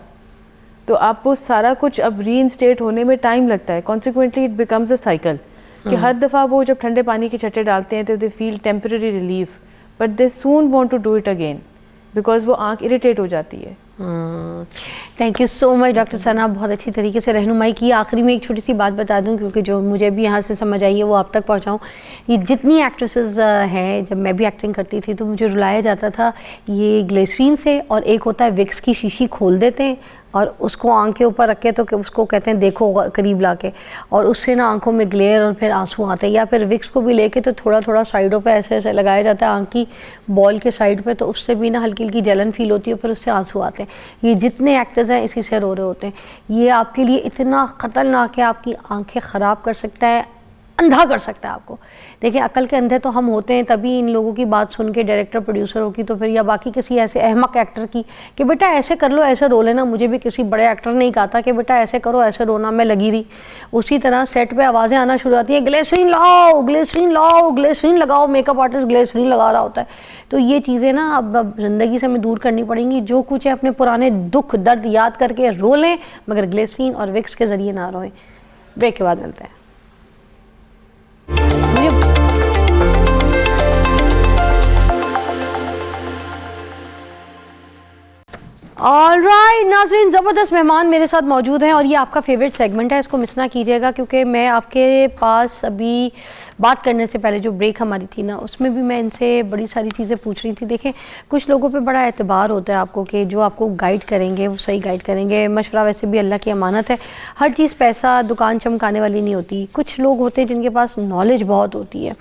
[SPEAKER 3] तो आप वो सारा कुछ अब रीइंस्टेट होने में टाइम लगता है। Consequently it becomes a cycle कि हर दफ़ा वो जब ठंडे पानी के छट्टे डालते हैं तो they feel temporary relief, but they soon want to do it again because वो आंख इरिटेट हो जाती है।
[SPEAKER 1] Thank you so much doctor Sana, बहुत अच्छी तरीके से रहनुमाई की। आखिरी में एक छोटी सी बात बता दूं, क्योंकि जो मुझे भी यहाँ से समझ आई है वो आप तक पहुँचाऊँ। ये जितनी एक्ट्रेसेस हैं, जब मैं भी एक्टिंग करती थी तो मुझे रुलाया जाता था ये ग्लिसरीन से, और एक होता है विक्स की शीशी खोल देते हैं और उसको आंख के ऊपर रख के तो उसको कहते हैं देखो करीब लाके, और उससे ना आंखों में ग्लेयर और फिर आंसू आते हैं। या फिर विक्स को भी लेके तो थोड़ा थोड़ा साइडों पे ऐसे ऐसे लगाया जाता है आंख की बॉल के साइड पे, तो उससे भी ना हल्की हल्की जलन फील होती है, फिर उससे आंसू आते हैं। ये जितने एक्टर्स हैं इसी से रो रहे होते हैं। ये आपके लिए इतना ख़तरनाक है, आपकी आंखें ख़राब कर सकता है, अंधा कर सकता है आपको। देखिए अकल के अंधे तो हम होते हैं, तभी इन लोगों की बात सुन के डायरेक्टर प्रोड्यूसरों की तो फिर या बाकी किसी ऐसे अहमक एक्टर की कि बेटा ऐसे कर लो, ऐसे रो लेना। मुझे भी किसी बड़े एक्टर ने ही कहा था कि बेटा ऐसे करो, ऐसे रोना, मैं लगी रही। उसी तरह सेट पे आवाज़ें आना शुरू होती है, ग्लिसरीन लाओ, ग्लिसरीन लाओ, ग्लिसरीन लगाओ, मेकअप आर्टिस्ट ग्लिसरीन लगा रहा होता है। तो ये चीज़ें ना अब ज़िंदगी से हमें दूर करनी पड़ेंगी। जो कुछ है अपने पुराने दुख दर्द याद करके रो लें, मगर ग्लिसरीन और विक्स के ज़रिए ना रोएं। ब्रेक के बाद मिलते हैं। ऑलराइट नाज़रीन, ज़बरदस्त मेहमान मेरे साथ मौजूद हैं और ये आपका फेवरेट सेगमेंट है, इसको मिस ना कीजिएगा, क्योंकि मैं आपके पास अभी बात करने से पहले जो ब्रेक हमारी थी ना, उसमें भी मैं इनसे बड़ी सारी चीज़ें पूछ रही थी। देखें कुछ लोगों पे बड़ा एतबार होता है आपको कि जो आपको गाइड करेंगे वो सही गाइड करेंगे। मशवरा वैसे भी अल्लाह की अमानत है, हर चीज़ पैसा दुकान चमकाने वाली नहीं होती। कुछ लोग होते हैं जिनके पास नॉलेज बहुत होती है।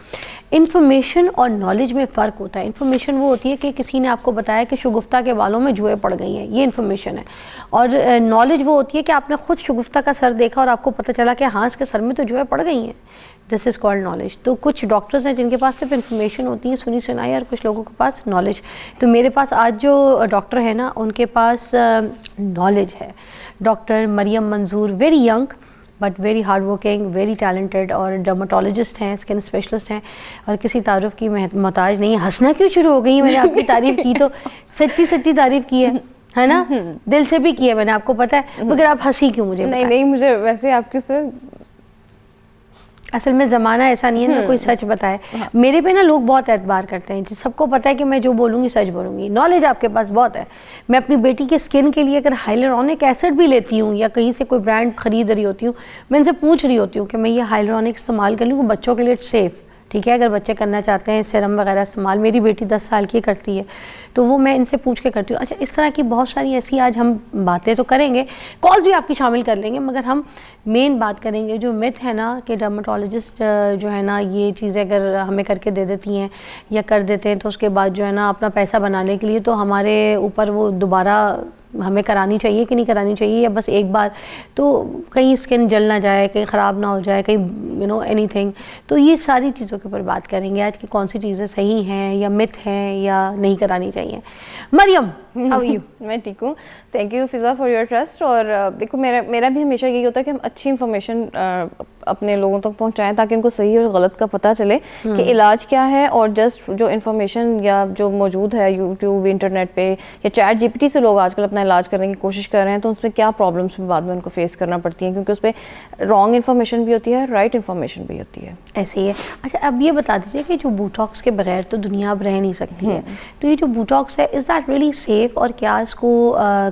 [SPEAKER 1] इन्फॉर्मेशन और नॉलेज में फ़र्क होता है। इन्फॉर्मेशन वो होती है कि किसी ने आपको बताया कि शगुफ्ता के बालों में जुएँ पड़ गई हैं, ये इन्फॉर्मेशन है। और नॉलेज वो होती है कि आपने खुद शगुफ्ता का सर देखा और आपको पता चला कि हाँ इसके सर में तो जुएँ पड़ गई हैं। This is called knowledge. तो कुछ डॉक्टर्स हैं जिनके पास सिर्फ इन्फॉर्मेशन होती है, सुनी सुनाई, और कुछ लोगों के पास नॉलेज। तो मेरे पास आज जो डॉक्टर है ना, उनके पास नॉलेज है। डॉक्टर मरियम मंजूर, very young but very hard working, very talented, और डर्माटोलॉजिस्ट हैं, स्किन स्पेशलिस्ट हैं, और किसी तारीफ़ की मोहताज नहीं है। हंसना क्यों शुरू हो गई? मैंने आपकी तारीफ़ की तो सच्ची सच्ची तारीफ़ की है ना, दिल से भी की है मैंने, आपको पता है, मगर आप हंसी क्यों? मुझे
[SPEAKER 4] नहीं, मुझे वैसे आपकी
[SPEAKER 1] असल में ज़माना ऐसा नहीं है ना कोई सच बताए। मेरे पे ना लोग बहुत एतबार करते हैं, सबको पता है कि मैं जो बोलूँगी सच बोलूँगी। नॉलेज आपके पास बहुत है। मैं अपनी बेटी के स्किन के लिए अगर हाइलुरोनिक एसिड भी लेती हूँ या कहीं से कोई ब्रांड खरीद रही होती हूँ, मैं इनसे पूछ रही होती हूँ कि मैं ये हाइलुरोनिक इस्तेमाल कर लूँ, बच्चों के लिए सेफ़, ठीक है, अगर बच्चे करना चाहते हैं सीरम वगैरह इस्तेमाल। मेरी बेटी 10 साल की करती है, तो वो मैं इनसे पूछ के करती हूँ। अच्छा, इस तरह की बहुत सारी ऐसी आज हम बातें तो करेंगे, कॉल्स भी आपकी शामिल कर लेंगे, मगर हम मेन बात करेंगे जो मिथ है ना कि डर्माटोलॉजिस्ट जो है ना ये चीज़ें अगर हमें करके दे देती हैं या कर देते हैं तो उसके बाद जो है ना अपना पैसा बनाने के लिए तो हमारे ऊपर वो दोबारा हमें करानी चाहिए कि नहीं करानी चाहिए, या बस एक बार तो कहीं स्किन जल ना जाए, कहीं ख़राब ना हो जाए, कहीं एनीथिंग। तो ये सारी चीज़ों के ऊपर बात करेंगे आज कि कौन सी चीज़ें सही हैं या मिथ हैं या नहीं करानी चाहिए। Mariam, how are you?
[SPEAKER 4] मैं ठीक हूँ, thank you Fiza for your trust. और देखो मेरा भी हमेशा यही होता है कि हम अच्छी इन्फॉर्मेशन अपने लोगों तक पहुंचाएं ताकि उनको सही और गलत का पता चले कि इलाज क्या है, और जस्ट जो इन्फॉर्मेशन या जो मौजूद है यूट्यूब इंटरनेट पे या चैट जीपीटी से लोग आजकल अपना इलाज करने की कोशिश कर रहे हैं, तो उसमें क्या प्रॉब्लम्स बाद में उनको फेस करना पड़ती हैं, क्योंकि उस पर रॉन्ग इन्फॉर्मेशन भी होती है, राइट इन्फॉर्मेशन भी होती है।
[SPEAKER 1] ऐसे ही है। अच्छा, अब ये बता दीजिए कि जो बोटॉक्स के बगैर तो दुनिया अब रह नहीं सकती है, तो ये जो बोटॉक्स है इज़ दैट रियली सेफ, और क्या इसको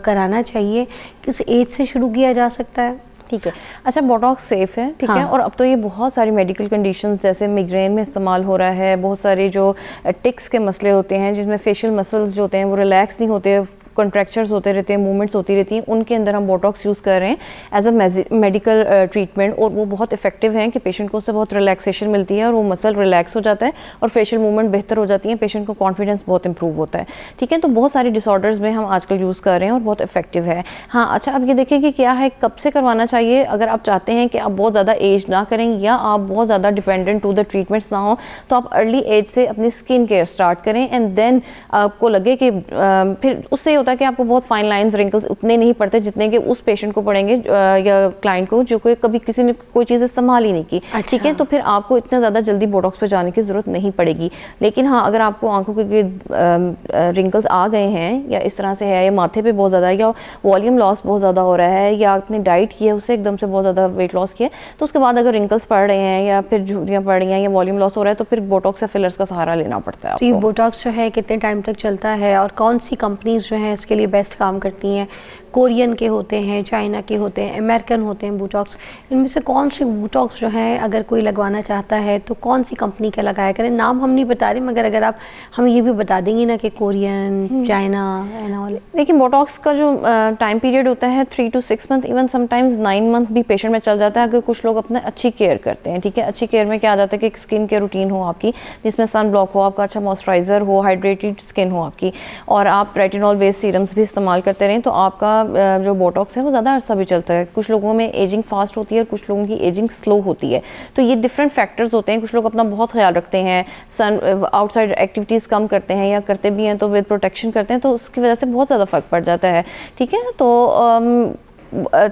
[SPEAKER 1] कराना चाहिए, किस एज से शुरू किया जा सकता है?
[SPEAKER 4] ठीक है, अच्छा बोटॉक्स सेफ़ है, ठीक है, और अब तो ये बहुत सारी मेडिकल कंडीशंस जैसे मिग्रेन में इस्तेमाल हो रहा है, बहुत सारे जो टिक्स के मसले होते हैं जिसमें फेशियल मसल्स जो होते हैं वो रिलैक्स नहीं होते, कॉन्ट्रैक्चर्स होते रहते हैं, मूवमेंट्स होती रहती हैं, उनके अंदर हम बोटॉक्स यूज़ कर रहे हैं एज अ मेडिकल ट्रीटमेंट, और वो बहुत इफेक्टिव हैं कि पेशेंट को उससे बहुत रिलैक्सेशन मिलती है और वो मसल रिलैक्स हो जाता है और फेशियल मूवमेंट बेहतर हो जाती है, पेशेंट को कॉन्फिडेंस बहुत इंप्रूव होता है, ठीक है। तो बहुत सारी डिसऑर्डर्स में हम आजकल यूज़ कर रहे हैं और बहुत इफेक्टिव है। हाँ, अच्छा, अब ये देखें कि क्या है, कब से करवाना चाहिए। अगर आप चाहते हैं कि आप बहुत ज़्यादा एज ना करें या आप बहुत ज़्यादा डिपेंडेंट टू द ट्रीटमेंट्स ना हो, तो आप अर्ली एज से अपनी स्किन केयर स्टार्ट करें, एंड देन आपको लगे कि फिर उससे होता है कि आपको बहुत लाइंस रिंकल्स उतने नहीं पड़ते जितने कि उस पेशेंट को पड़ेंगे या क्लाइंट को जो कोई कभी किसी ने कोई चीज़ इस्तेमाल ही नहीं की, ठीक है। तो फिर आपको इतना ज़्यादा जल्दी बोटॉक्स पे जाने की ज़रूरत नहीं पड़ेगी। लेकिन हाँ, अगर आपको आंखों के रिंकल्स आ गए हैं या इस तरह से है, या माथे पे बहुत ज़्यादा, या वॉल्यूम लॉस बहुत ज़्यादा हो रहा है, या आपने डाइट की है उससे एकदम से बहुत ज़्यादा वेट लॉस किया, तो उसके बाद अगर रिंकल्स पड़ रहे हैं या फिर झुर्रियाँ पड़ रही हैं या वॉल्यूम लॉस हो रहा है, तो फिर बोटॉक्स या फिलर्स का सहारा लेना पड़ता है।
[SPEAKER 1] तो ये बोटॉक्स जो है कितने टाइम तक चलता है, और कौन सी कंपनीज जो हैं इसके लिए बेस्ट काम करती हैं? कोरियन के होते हैं, चाइना के होते हैं, अमेरिकन होते हैं बोटॉक्स, इनमें से कौन से बोटॉक्स जो हैं अगर कोई लगवाना चाहता है तो कौन सी कंपनी का लगाया करें? नाम हम नहीं बता रहे, मगर अगर आप हमें ये भी बता देंगी ना कि कोरियन, चाइना एंड ऑल।
[SPEAKER 4] देखिए, बोटॉक्स का जो टाइम पीरियड होता है 3 to 6 month, even sometimes 9 month भी पेशेंट में चल जाता है, अगर कुछ लोग अपना अच्छी केयर करते हैं, ठीक है। अच्छी केयर में क्या आ जाता है कि एक स्किन केयर रूटीन हो आपकी, जिसमें सन ब्लॉक हो, आपका अच्छा मॉइस्चराइज़र हो, हाइड्रेटेड स्किन हो आपकी, और आप रेटिनॉल बेस्ड सीरम्स भी इस्तेमाल करते रहें, तो आपका जो बोटॉक्स है वो ज़्यादा अरसा भी चलता है। कुछ लोगों में एजिंग फास्ट होती है और कुछ लोगों की एजिंग स्लो होती है, तो ये डिफरेंट फैक्टर्स होते हैं। कुछ लोग अपना बहुत ख्याल रखते हैं, सन आउटसाइड एक्टिविटीज़ कम करते हैं, या करते भी हैं तो विद प्रोटेक्शन करते हैं, तो उसकी वजह से बहुत ज़्यादा फ़र्क पड़ जाता है, ठीक है। तो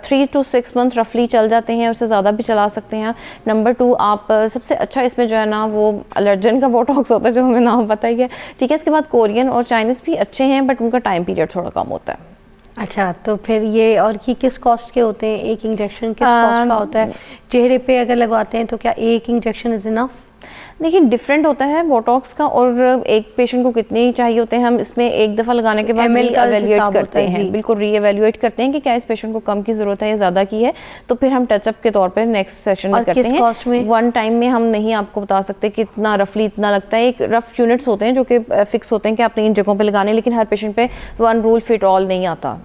[SPEAKER 4] 3 to 6 मंथ रफली चल जाते हैं, उससे ज़्यादा भी चला सकते हैं। नंबर 2, आप सबसे अच्छा इसमें जो है ना वो एलर्जन का बोटॉक्स होता है, जो हमें नाम पता ही है, ठीक है। इसके बाद कोरियन और चाइनीज़ भी अच्छे हैं, बट उनका टाइम पीरियड थोड़ा कम होता है।
[SPEAKER 1] अच्छा, तो फिर ये, और ये किस कॉस्ट के होते हैं? एक इंजेक्शन किस कॉस्ट का होता है? चेहरे पे अगर लगवाते हैं तो क्या एक इंजेक्शन इज़ इनफ?
[SPEAKER 4] देखिए, डिफरेंट होता है बोटॉक्स का, और एक पेशेंट को कितने चाहिए होते हैं, हम इसमें एक दफ़ा लगाने के बाद री-एवेल्यूएट करते हैं, बिल्कुल री-एवेल्यूएट करते हैं कि क्या इस पेशेंट को कम की ज़रूरत है या ज़्यादा की है, तो फिर हम टचअप के तौर पर नेक्स्ट सेशन में करते हैं।
[SPEAKER 1] कॉस्ट में?
[SPEAKER 4] वन टाइम में हम नहीं आपको बता सकते कि इतना रफली इतना लगता है। एक रफ यूनिट्स होते हैं जो कि फिक्स होते हैं कि आपने इन जगहों पर लगाने, लेकिन हर पेशेंट पे वन रूल फिट ऑल नहीं आता।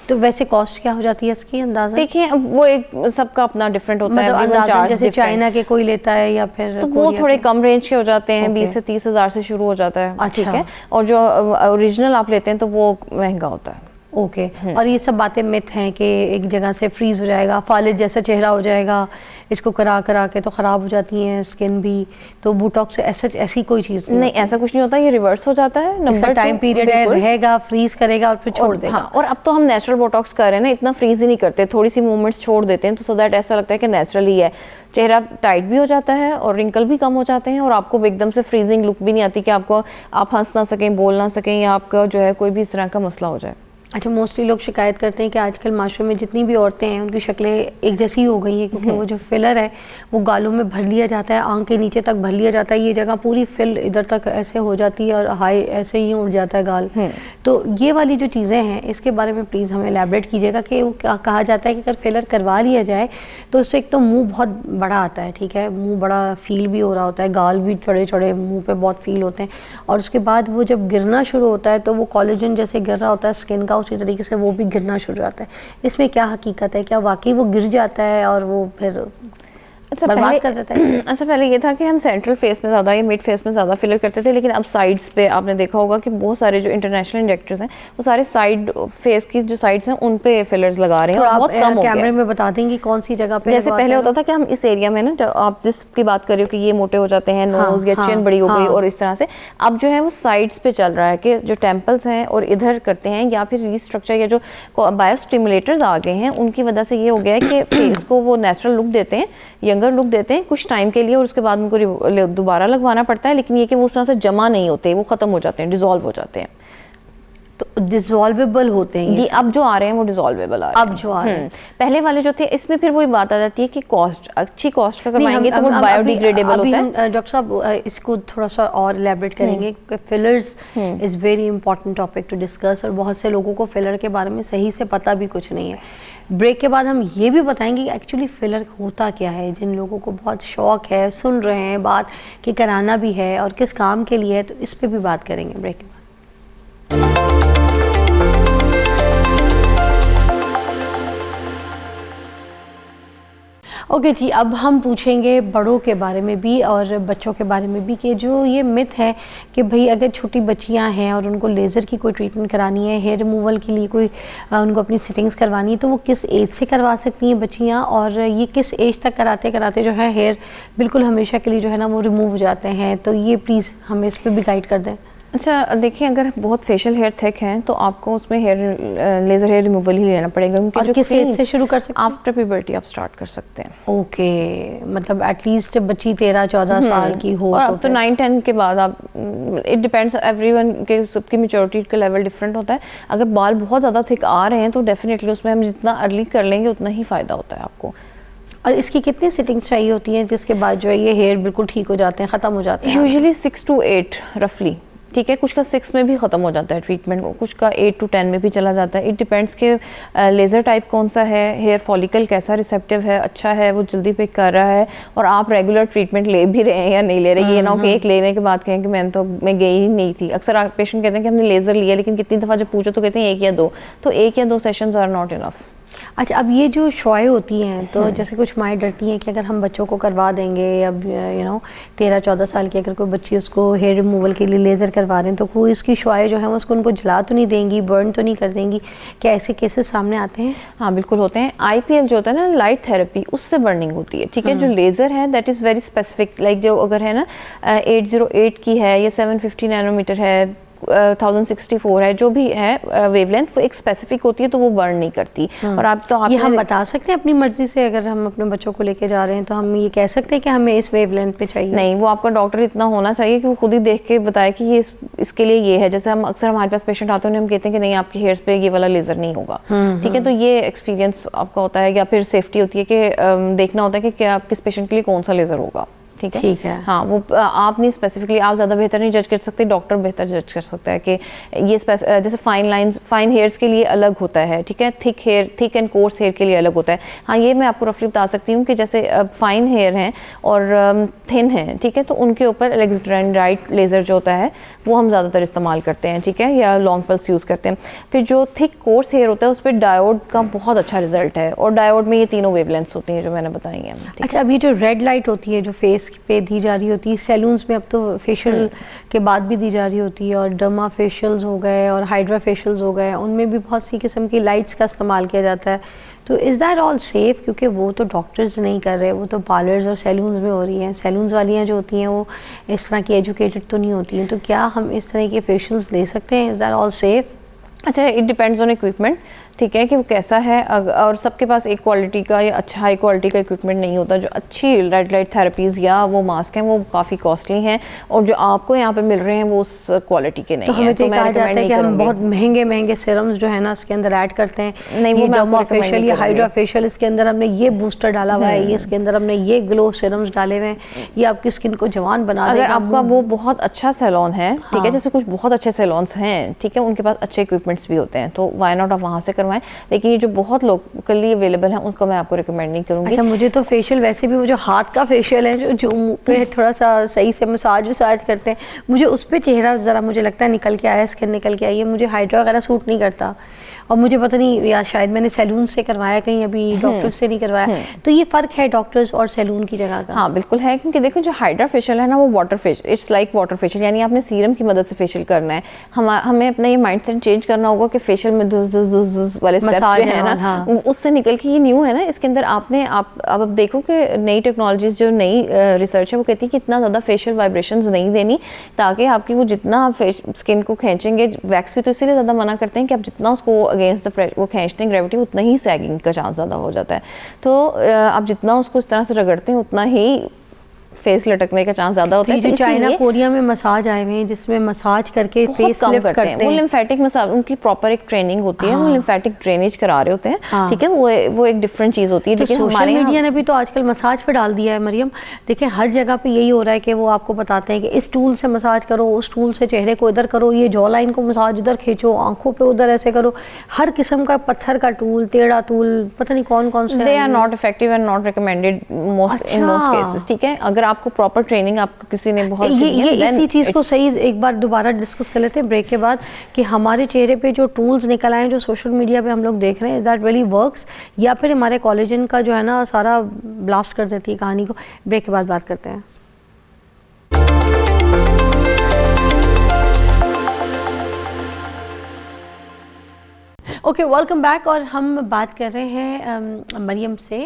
[SPEAKER 1] तो वैसे कॉस्ट क्या हो जाती है इसकी अंदाज़ा?
[SPEAKER 4] देखिए, अब वो एक सबका अपना डिफरेंट होता है,
[SPEAKER 1] अंदाज़ा जैसे चाइना के कोई लेता है या फिर
[SPEAKER 4] तो वो थोड़े कम रेंज के हो जाते हैं, 20 से 30 हज़ार से शुरू हो जाता है, ठीक है। और जो ओरिजिनल आप लेते हैं तो वो महंगा होता है।
[SPEAKER 1] ओके। और ये सब बातें मिथ हैं कि एक जगह से फ्रीज हो जाएगा, फालिज जैसा चेहरा हो जाएगा, इसको करा के तो ख़राब हो जाती है स्किन भी, तो बोटॉक्स ऐसी कोई चीज़
[SPEAKER 4] नहीं, ऐसा कुछ नहीं होता, ये रिवर्स हो जाता है।
[SPEAKER 1] इसका टाइम पीरियड है, रहेगा, फ्रीज करेगा और फिर छोड़ देगा।
[SPEAKER 4] हाँ, और अब तो हम नेचुरल बोटॉक्स कर रहे हैं ना, इतना फ्रीज ही नहीं करते, थोड़ी सी मूवमेंट्स छोड़ देते हैं, तो सो दैट ऐसा लगता है कि नेचुरल ही है। चेहरा टाइट भी हो जाता है और रिंकल भी कम हो जाते हैं, और आपको एकदम से फ्रीजिंग लुक भी नहीं आती कि आप हंस ना सकें, बोल ना सकें, या आपका जो है कोई भी इस तरह का मसला हो जाए।
[SPEAKER 1] अच्छा, मोस्टली लोग शिकायत करते हैं कि आजकल माशरे में जितनी भी औरतें हैं उनकी शक्लें एक जैसी हो गई हैं, क्योंकि वो जो फिलर है वो गालों में भर लिया जाता है, आंख के नीचे तक भर लिया जाता है, ये जगह पूरी फिल इधर तक ऐसे हो जाती है और हाई ऐसे ही उड़ जाता है गाल। तो ये वाली जो चीज़ें हैं इसके बारे में प्लीज़ हमें एलैबोरेट कीजिएगा कि वो कहा जाता है कि अगर फिलर करवा लिया जाए तो उससे एक तो मुँह बहुत बड़ा आता है, ठीक है, मुँह बड़ा फील भी हो रहा होता है, गाल भी चढ़े चढ़े मुँह पर बहुत फील होते हैं, और उसके बाद वो जब गिरना शुरू होता है तो वो कोलेजन जैसे गिर रहा होता है स्किन का, उसी तरीके से वो भी गिरना शुरू हो जाता है। इसमें क्या हकीकत है? क्या वाकई वो गिर जाता है और वो फिर
[SPEAKER 4] अच्छा पहले ये था कि हम सेंट्रल फेस में ज़्यादा या मिड फेस में ज़्यादा फिलर करते थे, लेकिन अब साइड्स पे आपने देखा होगा कि बहुत सारे जो इंटरनेशनल इंजेक्टर्स हैं वो सारे साइड फेस की जो साइड्स हैं उन पे फिलर्स लगा रहे हैं,
[SPEAKER 1] तो
[SPEAKER 4] और बहुत कम हो गया।
[SPEAKER 1] कैमरे में बता देंगी कौन सी जगह पे?
[SPEAKER 4] जैसे पहले होता था कि हम इस एरिया में ना, आप जिसकी बात कर रहे हो कि ये मोटे हो जाते हैं, नोज या चिन बड़ी हो गई और इस तरह से, अब जो है वो साइड्स पे चल रहा है कि जो टेम्पल्स हैं और इधर करते हैं, या फिर रीस्ट्रक्चर या जो बायोस्टिमुलेटर्स आ गए हैं उनकी वजह से ये हो गया है कि फेस को वो नेचुरल लुक देते हैं, यंगर यंगर लुक देते हैं कुछ टाइम के लिए, और उसके बाद उनको दोबारा लगवाना पड़ता है, लेकिन ये कि वो उस तरह से जमा नहीं होते, वो ख़त्म हो जाते हैं, डिज़ोल्व हो जाते हैं।
[SPEAKER 1] तो डिसॉल्वेबल होते हैं
[SPEAKER 4] जी, अब जो आ रहे हैं वो डिसॉल्वेबल आ रहे हैं।
[SPEAKER 1] अब जो आ रहे हैं
[SPEAKER 4] पहले वाले जो थे इसमें फिर वही बात आ जाती है कि कॉस्ट, अच्छी कॉस्ट का करवाएंगे तो वो बायोडिग्रेडेबल होता है।
[SPEAKER 1] डॉक्टर साहब इसको थोड़ा सा और एलैबोरेट करेंगे कि fillers is very important topic to discuss, और बहुत से लोगों को फिलर के बारे में सही से पता भी कुछ नहीं है। ब्रेक के बाद हम ये भी बताएंगे कि एक्चुअली फिलर होता क्या है, जिन लोगों को बहुत शौक है, सुन रहे हैं बात कि कराना भी है और किस काम के लिए है, तो इस पर भी बात करेंगे ब्रेक के बाद। ओके जी, अब हम पूछेंगे बड़ों के बारे में भी और बच्चों के बारे में भी कि जो ये मिथ है कि भाई अगर छोटी बच्चियां हैं और उनको लेज़र की कोई ट्रीटमेंट करानी है, हेयर रिमूवल के लिए कोई उनको अपनी सेटिंग्स करवानी है, तो वो किस एज से करवा सकती हैं बच्चियां, और ये किस एज तक कराते कराते जो है हेयर बिल्कुल हमेशा के लिए जो है ना वो रिमूव हो जाते हैं, तो ये प्लीज़ हमें इस पर भी गाइड कर दें।
[SPEAKER 4] अच्छा देखिए, अगर बहुत फेशियल हेयर थिक हैं तो आपको उसमें लेज़र हेयर रिमूवल ही लेना पड़ेगा, क्योंकि
[SPEAKER 1] जो किस एज से शुरू कर सकते हैं?
[SPEAKER 4] आफ्टर प्यूबर्टी आप स्टार्ट कर सकते हैं।
[SPEAKER 1] ओके, मतलब एटलीस्ट बच्ची 13-14 साल की हो,
[SPEAKER 4] और अब तो 9-10 के बाद आप, इट डिपेंड्स एवरीवन के, सबकी मैच्योरिटी का लेवल डिफरेंट होता है। अगर बाल बहुत ज़्यादा थिक आ रहे हैं तो डेफिनेटली उसमें हम जितना अर्ली कर लेंगे उतना ही फ़ायदा होता है आपको।
[SPEAKER 1] और इसकी कितनी सिटिंग्स चाहिए होती हैं जिसके बाद जो है ये हेयर बिल्कुल ठीक हो जाते हैं, ख़त्म हो जाते हैं?
[SPEAKER 4] यूजुअली 6 to 8 रफली, ठीक है। कुछ का 6 में भी ख़त्म हो जाता है ट्रीटमेंट, कुछ का 8 to 10 में भी चला जाता है। इट डिपेंड्स के लेज़र टाइप कौन सा है, हेयर फॉलिकल कैसा रिसेप्टिव है, अच्छा है, वो जल्दी पिक कर रहा है, और आप रेगुलर ट्रीटमेंट ले भी रहे हैं या नहीं ले रहे। ये ना हो कि एक लेने के बाद कहें कि मैं गई ही नहीं थी। अक्सर पेशेंट कहते हैं कि हमने लेज़र लिया, लेकिन कितनी दफ़ा जब पूछो तो कहते हैं 1 या 2, तो 1 या 2 सेशंस आर नॉट इनफ।
[SPEAKER 1] अच्छा, अब ये जो शॉय होती हैं, तो जैसे कुछ माएँ डरती हैं कि अगर हम बच्चों को करवा देंगे, अब 13-14 साल की अगर कोई बच्ची उसको हेयर रिमूवल के लिए लेज़र करवा रहे हैं, तो कोई उसकी शॉय जो है उसको उनको जला तो नहीं देंगी, बर्न तो नहीं कर देंगी? क्या ऐसे केसेस सामने आते हैं?
[SPEAKER 4] हाँ बिल्कुल होते हैं। IPL जो होता है ना, लाइट थेरेपी, उससे बर्निंग होती है, ठीक है। जो लेज़र है that is very specific, like जो अगर है ना 808 की है या 750 नैनोमीटर है, 1064 है, जो भी है वेवलेंथ, वो एक स्पेसिफिक होती है, तो वो बर्न नहीं करती। और आप ये
[SPEAKER 1] हम बता सकते हैं अपनी मर्जी से, अगर हम अपने बच्चों को लेके जा रहे हैं तो हम ये कह सकते हैं कि हमें इस वेवलेंथ पे चाहिए?
[SPEAKER 4] नहीं, वो आपका डॉक्टर इतना होना चाहिए कि वो खुद ही देख के बताए कि ये इसके लिए ये है। जैसे हम अक्सर हमारे पास पेशेंट आते हैं, हम कहते हैं कि नहीं आपके हेयर्स पे ये वाला लेज़र नहीं होगा, ठीक है। तो ये एक्सपीरियंस आपका होता है, या फिर सेफ्टी होती है कि देखना होता है कि क्या किस पेशेंट के लिए कौन सा लेज़र होगा, ठीक है।
[SPEAKER 1] ठीक है।
[SPEAKER 4] हाँ, वो आप नहीं स्पेसिफिकली, आप ज़्यादा बेहतर नहीं जज कर सकते, डॉक्टर बेहतर जज कर सकता है कि ये जैसे फाइन लाइंस, फाइन हेयर्स के लिए अलग होता है, ठीक है। थिक एंड कोर्स हेयर के लिए अलग होता है। हाँ, ये मैं आपको रफली बता सकती हूँ कि जैसे फाइन हेयर हैं और थिन हैं, ठीक है, तो उनके ऊपर एलेक्जेंड्राइट लेज़र जो होता है वो हम ज़्यादातर इस्तेमाल करते हैं, ठीक है, या लॉन्ग पल्स यूज़ करते हैं। फिर जो थिक कोर्स हेयर होता है उस पर डायोड का बहुत अच्छा रिजल्ट है, और डायोड में ये तीनों वेवलेंथ्स होती हैं जो मैंने बताई हैं।
[SPEAKER 1] अच्छा, अब ये जो रेड लाइट होती है जो फेस पे दी जा रही होती है, सैलून्स में अब तो फेशियल के बाद भी दी जा रही होती है, और डर्मा फेशियल्स हो गए और हाइड्रा फेशियल्स हो गए, उनमें भी बहुत सी किस्म की लाइट्स का इस्तेमाल किया जाता है, तो इज़ दैट ऑल सेफ़? क्योंकि वो तो डॉक्टर्स नहीं कर रहे, वो तो पार्लर्स और सैलून्स में हो रही हैं। सैलून्स वालियाँ जो होती हैं वो इस तरह की एजुकेटेड तो नहीं होती हैं, तो क्या हम इस तरह के फेशियल्स ले सकते हैं? Is that all safe?
[SPEAKER 4] अच्छा, इट डिपेंड्स ऑन इक्विपमेंट, ठीक है, कि वो कैसा है। और सबके पास एक क्वालिटी का या अच्छा हाई क्वालिटी का इक्विपमेंट नहीं होता। जो अच्छी रेड लाइट थेरेपीज़ या वो मास्क हैं वो काफ़ी कॉस्टली हैं, और जो आपको यहाँ पे मिल रहे हैं वो उस क्वालिटी के नहीं
[SPEAKER 1] तो हमें तो कहा जाता है कि हम बहुत महंगे सिरम्स जो है ना इसके अंदर ऐड करते हैं,
[SPEAKER 4] नहीं, वो
[SPEAKER 1] डर्मा फेशियल या हाइड्रा फेशियल, इसके अंदर हमने ये बूस्टर डाला हुआ है, ये इसके अंदर हमने ये ग्लो सिरम्स डाले हुए हैं, ये आपकी स्किन को जवान बना देगा।
[SPEAKER 4] अगर आपका वो बहुत अच्छा सैलून है, ठीक है, जैसे कुछ बहुत अच्छे सैलून्स हैं, ठीक है, उनके पास अच्छे इक्विपमेंट्स भी होते हैं, तो वाई नॉट आप वहाँ से करवाएं। लेकिन ये जो बहुत लोकली अवेलेबल है उसको मैं आपको रिकमेंड नहीं करूँगी।
[SPEAKER 1] अच्छा, मुझे तो फेशियल वैसे भी वो जो हाथ का फेशियल है जो मुँह पे थोड़ा सा सही से मसाज करते हैं, मुझे उस पर चेहरा ज़रा मुझे लगता है निकल के आया, स्किन निकल के आई है, मुझे हाइड्रा वगैरह सूट नहीं करता। और मुझे पता नहीं, या शायद मैंने सैलून से करवाया कहीं, अभी डॉक्टर से नहीं करवाया, तो ये फ़र्क है डॉक्टर्स और सैलून की जगह का?
[SPEAKER 4] हाँ बिल्कुल है, क्योंकि देखो जो हाइड्रा फेशियल है ना वो water facial, it's like water facial, यानी आपने सीरम की मदद से फेशियल करना है। हमें अपना ये माइंडसेट चेंज करना होगा कि फेशियल में टूल्स वाले स्टेप्स
[SPEAKER 1] Massage
[SPEAKER 4] जो है
[SPEAKER 1] and
[SPEAKER 4] ना
[SPEAKER 1] all, हाँ।
[SPEAKER 4] उससे निकल के ये न्यू है ना, इसके अंदर आपने अब देखो कि नई टेक्नोलॉजीज जो नई रिसर्च है वो कहती है कि इतना ज़्यादा फेशियल वाइब्रेशंस नहीं देनी, ताकि आपकी वो जितना स्किन को खींचेंगे, वैक्स भी तो इसीलिए ज़्यादा मना करते हैं कि आप जितना उसको अगेंस्ट द वो खींचते हैं ग्रेविटी, उतना ही सैगिंग का चांस ज़्यादा हो जाता है। तो आप जितना उसको इस तरह से रगड़ते हैं उतना ही फेस लटकने का चांस ज़्यादा होता है।
[SPEAKER 1] जो चाइना कोरिया में मसाज आए हुए हैं जिसमें मसाज करके फेस
[SPEAKER 4] कम
[SPEAKER 1] लिफ्ट
[SPEAKER 4] करते हैं, वो लिम्फेटिक मसाज, उनकी प्रॉपर एक ट्रेनिंग होती है, वो लिम्फेटिक ड्रेनेज करा रहे होते हैं, ठीक है, वो एक डिफरेंट चीज़ होती है।
[SPEAKER 1] तो
[SPEAKER 4] लेकिन
[SPEAKER 1] सोशल मीडिया ने भी तो आजकल मसाज पे डाल दिया है मरियम। देखिए हर जगह पे यही हो रहा है कि वो आपको बताते हैं कि इस टूल से मसाज करो, उस टूल से चेहरे को इधर करो, ये जॉ लाइन को मसाज उधर खींचो, आंखों पे उधर ऐसे करो, हर किस्म का पत्थर का टूल, टेढ़ा टूल, पता नहीं कौन कौन से।
[SPEAKER 4] They are not effective and not recommended most in most cases, ठीक है। अगर आपको प्रॉपर ट्रेनिंग आपको किसी ने बहुत
[SPEAKER 1] ये इसी चीज़ को सही एक बार दोबारा डिस्कस कर लेते हैं ब्रेक के बाद कि हमारे चेहरे पे जो टूल्स निकल आए हैं जो सोशल मीडिया पे हम लोग देख रहे हैं, इज दैट रियली वर्क्स, या फिर हमारे कोलेजन का जो है ना सारा ब्लास्ट कर देती है कहानी को। ब्रेक के बाद बात करते हैं। Okay, welcome back. और हम बात कर रहे हैं मरियम से।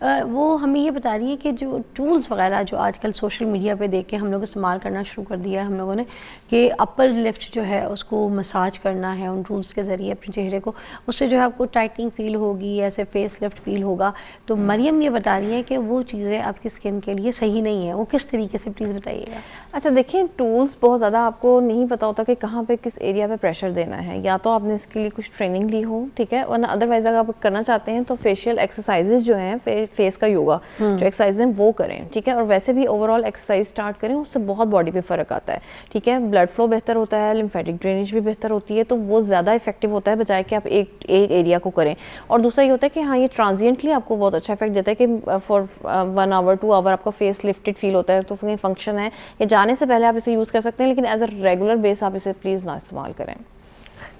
[SPEAKER 1] वो हमें ये बता रही है कि जो टूल्स वगैरह जो आजकल सोशल मीडिया पे देख के हम लोग इस्तेमाल करना शुरू कर दिया है हम लोगों ने, कि अपर लिफ्ट जो है उसको मसाज करना है उन टूल्स के ज़रिए अपने चेहरे को, उससे जो है आपको टाइटनिंग फील होगी, ऐसे फेस लिफ्ट फील होगा। तो मरियम ये बता रही है कि वो चीज़ें आपकी स्किन के लिए सही नहीं है। वो किस तरीके से, प्लीज़ बताइएगा।
[SPEAKER 4] अच्छा देखिए, टूल्स बहुत ज़्यादा आपको नहीं पता होता कि कहाँ पे किस एरिया पे प्रेशर देना है, या तो आपने इसके लिए कुछ ट्रेनिंग ली हो, ठीक है, वरना अदरवाइज अगर आप करना चाहते हैं तो फेशियल एक्सरसाइजेज जो हैं, फेस का योगा जो एक्सरसाइज हैं वो करें, ठीक है। और वैसे भी ओवरऑल एक्सरसाइज स्टार्ट करें, उससे बहुत बॉडी पे फ़र्क आता है, ठीक है। ब्लड फ्लो बेहतर होता है, लिम्फेटिक ड्रेनेज भी बेहतर होती है, तो वो ज़्यादा इफेक्टिव होता है बजाय कि आप एक एरिया को करें। और दूसरा ये होता है कि हाँ, ये ट्रांजिएंटली आपको बहुत अच्छा इफेक्ट देता है कि फॉर 1 आवर 2 आवर आपका फेस लिफ्टेड फील होता है, तो फंक्शन है। ये जाने से पहले आप इसे यूज़ कर सकते हैं, लेकिन एज अ रेगुलर बेस आप इसे प्लीज़ ना इस्तेमाल करें।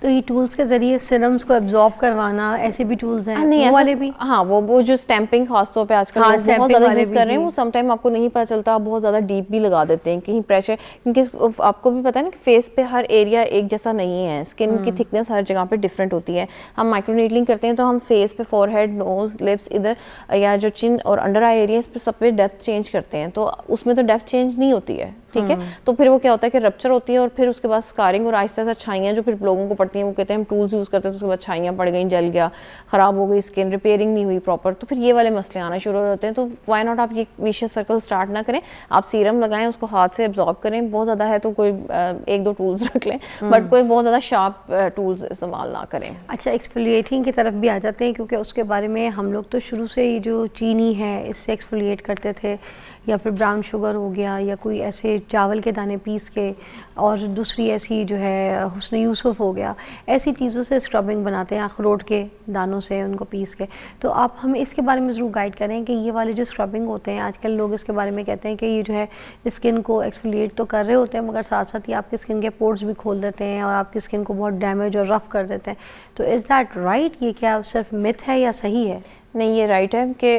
[SPEAKER 1] तो ये टूल्स के ज़रिए सिरम्स को एब्जॉर्ब करवाना, ऐसे भी टूल्स हैं?
[SPEAKER 4] नहीं,
[SPEAKER 1] वो वाले भी?
[SPEAKER 4] हाँ, वो जो स्टैंपिंग खासतौर पे आजकल
[SPEAKER 1] हाँ,
[SPEAKER 4] लोग बहुत ज़्यादा यूज़ कर रहे हैं,
[SPEAKER 1] जी।
[SPEAKER 4] वो समटाइम आपको नहीं पता चलता, आप बहुत ज़्यादा डीप भी लगा देते हैं कहीं प्रेशर, क्योंकि आपको भी पता है ना कि फेस पे हर एरिया एक जैसा नहीं है, स्किन की थिकनेस हर जगह पे डिफरेंट होती है। हम माइक्रोनीडलिंग करते हैं तो हम फेस पे फोरहेड, नोज, लिप्स, इधर या जो चिन और अंडर आई एरिया, इस पर सब पे डेप्थ चेंज करते हैं, तो उसमें तो डेप्थ चेंज नहीं होती है, ठीक है। तो फिर वो क्या होता है कि रप्चर होती है और फिर उसके बाद स्कारिंग और आहिस्ता आहिस्ता छाइयाँ जो फिर लोगों को पड़ती हैं, वो कहते हैं हम टूल्स यूज़ करते हैं तो उसके बाद छाइयाँ पड़ गई, जल गया, ख़राब हो गई स्किन, रिपेयरिंग नहीं हुई प्रॉपर, तो फिर ये वाले मसले आना शुरू हो जाते हैं। तो व्हाई नॉट आप ये विशियस सर्कल स्टार्ट ना करें, आप सीरम लगाएं, उसको हाथ से एब्जॉर्ब करें, बहुत ज़्यादा है तो कोई 1-2 टूल्स रख लें, बट कोई बहुत ज़्यादा शार्प टूल्स इस्तेमाल ना करें।
[SPEAKER 1] अच्छा, एक्सफोलिएटिंग की तरफ भी आ जाते हैं, क्योंकि उसके बारे में हम लोग तो शुरू से ही जो चीनी है इससे एक्सफोलिएट करते थे, या फिर ब्राउन शुगर हो गया, या कोई ऐसे चावल के दाने पीस के, और दूसरी ऐसी जो है हुस्न यूसुफ हो गया, ऐसी चीज़ों से स्क्रबिंग बनाते हैं, अखरोट के दानों से उनको पीस के। तो आप हमें इसके बारे में ज़रूर गाइड करें कि ये वाले जो स्क्रबिंग होते हैं, आजकल लोग इसके बारे में कहते हैं कि ये जो है स्किन को एक्सफोलिएट तो कर रहे होते हैं, मगर साथ साथ ही आपकी स्किन के पोर्स भी खोल देते हैं और आपकी स्किन को बहुत डैमेज और रफ़ कर देते हैं। तो इज़ दैट राइट? ये क्या सिर्फ मिथ है या सही है?
[SPEAKER 4] नहीं, ये राइट है कि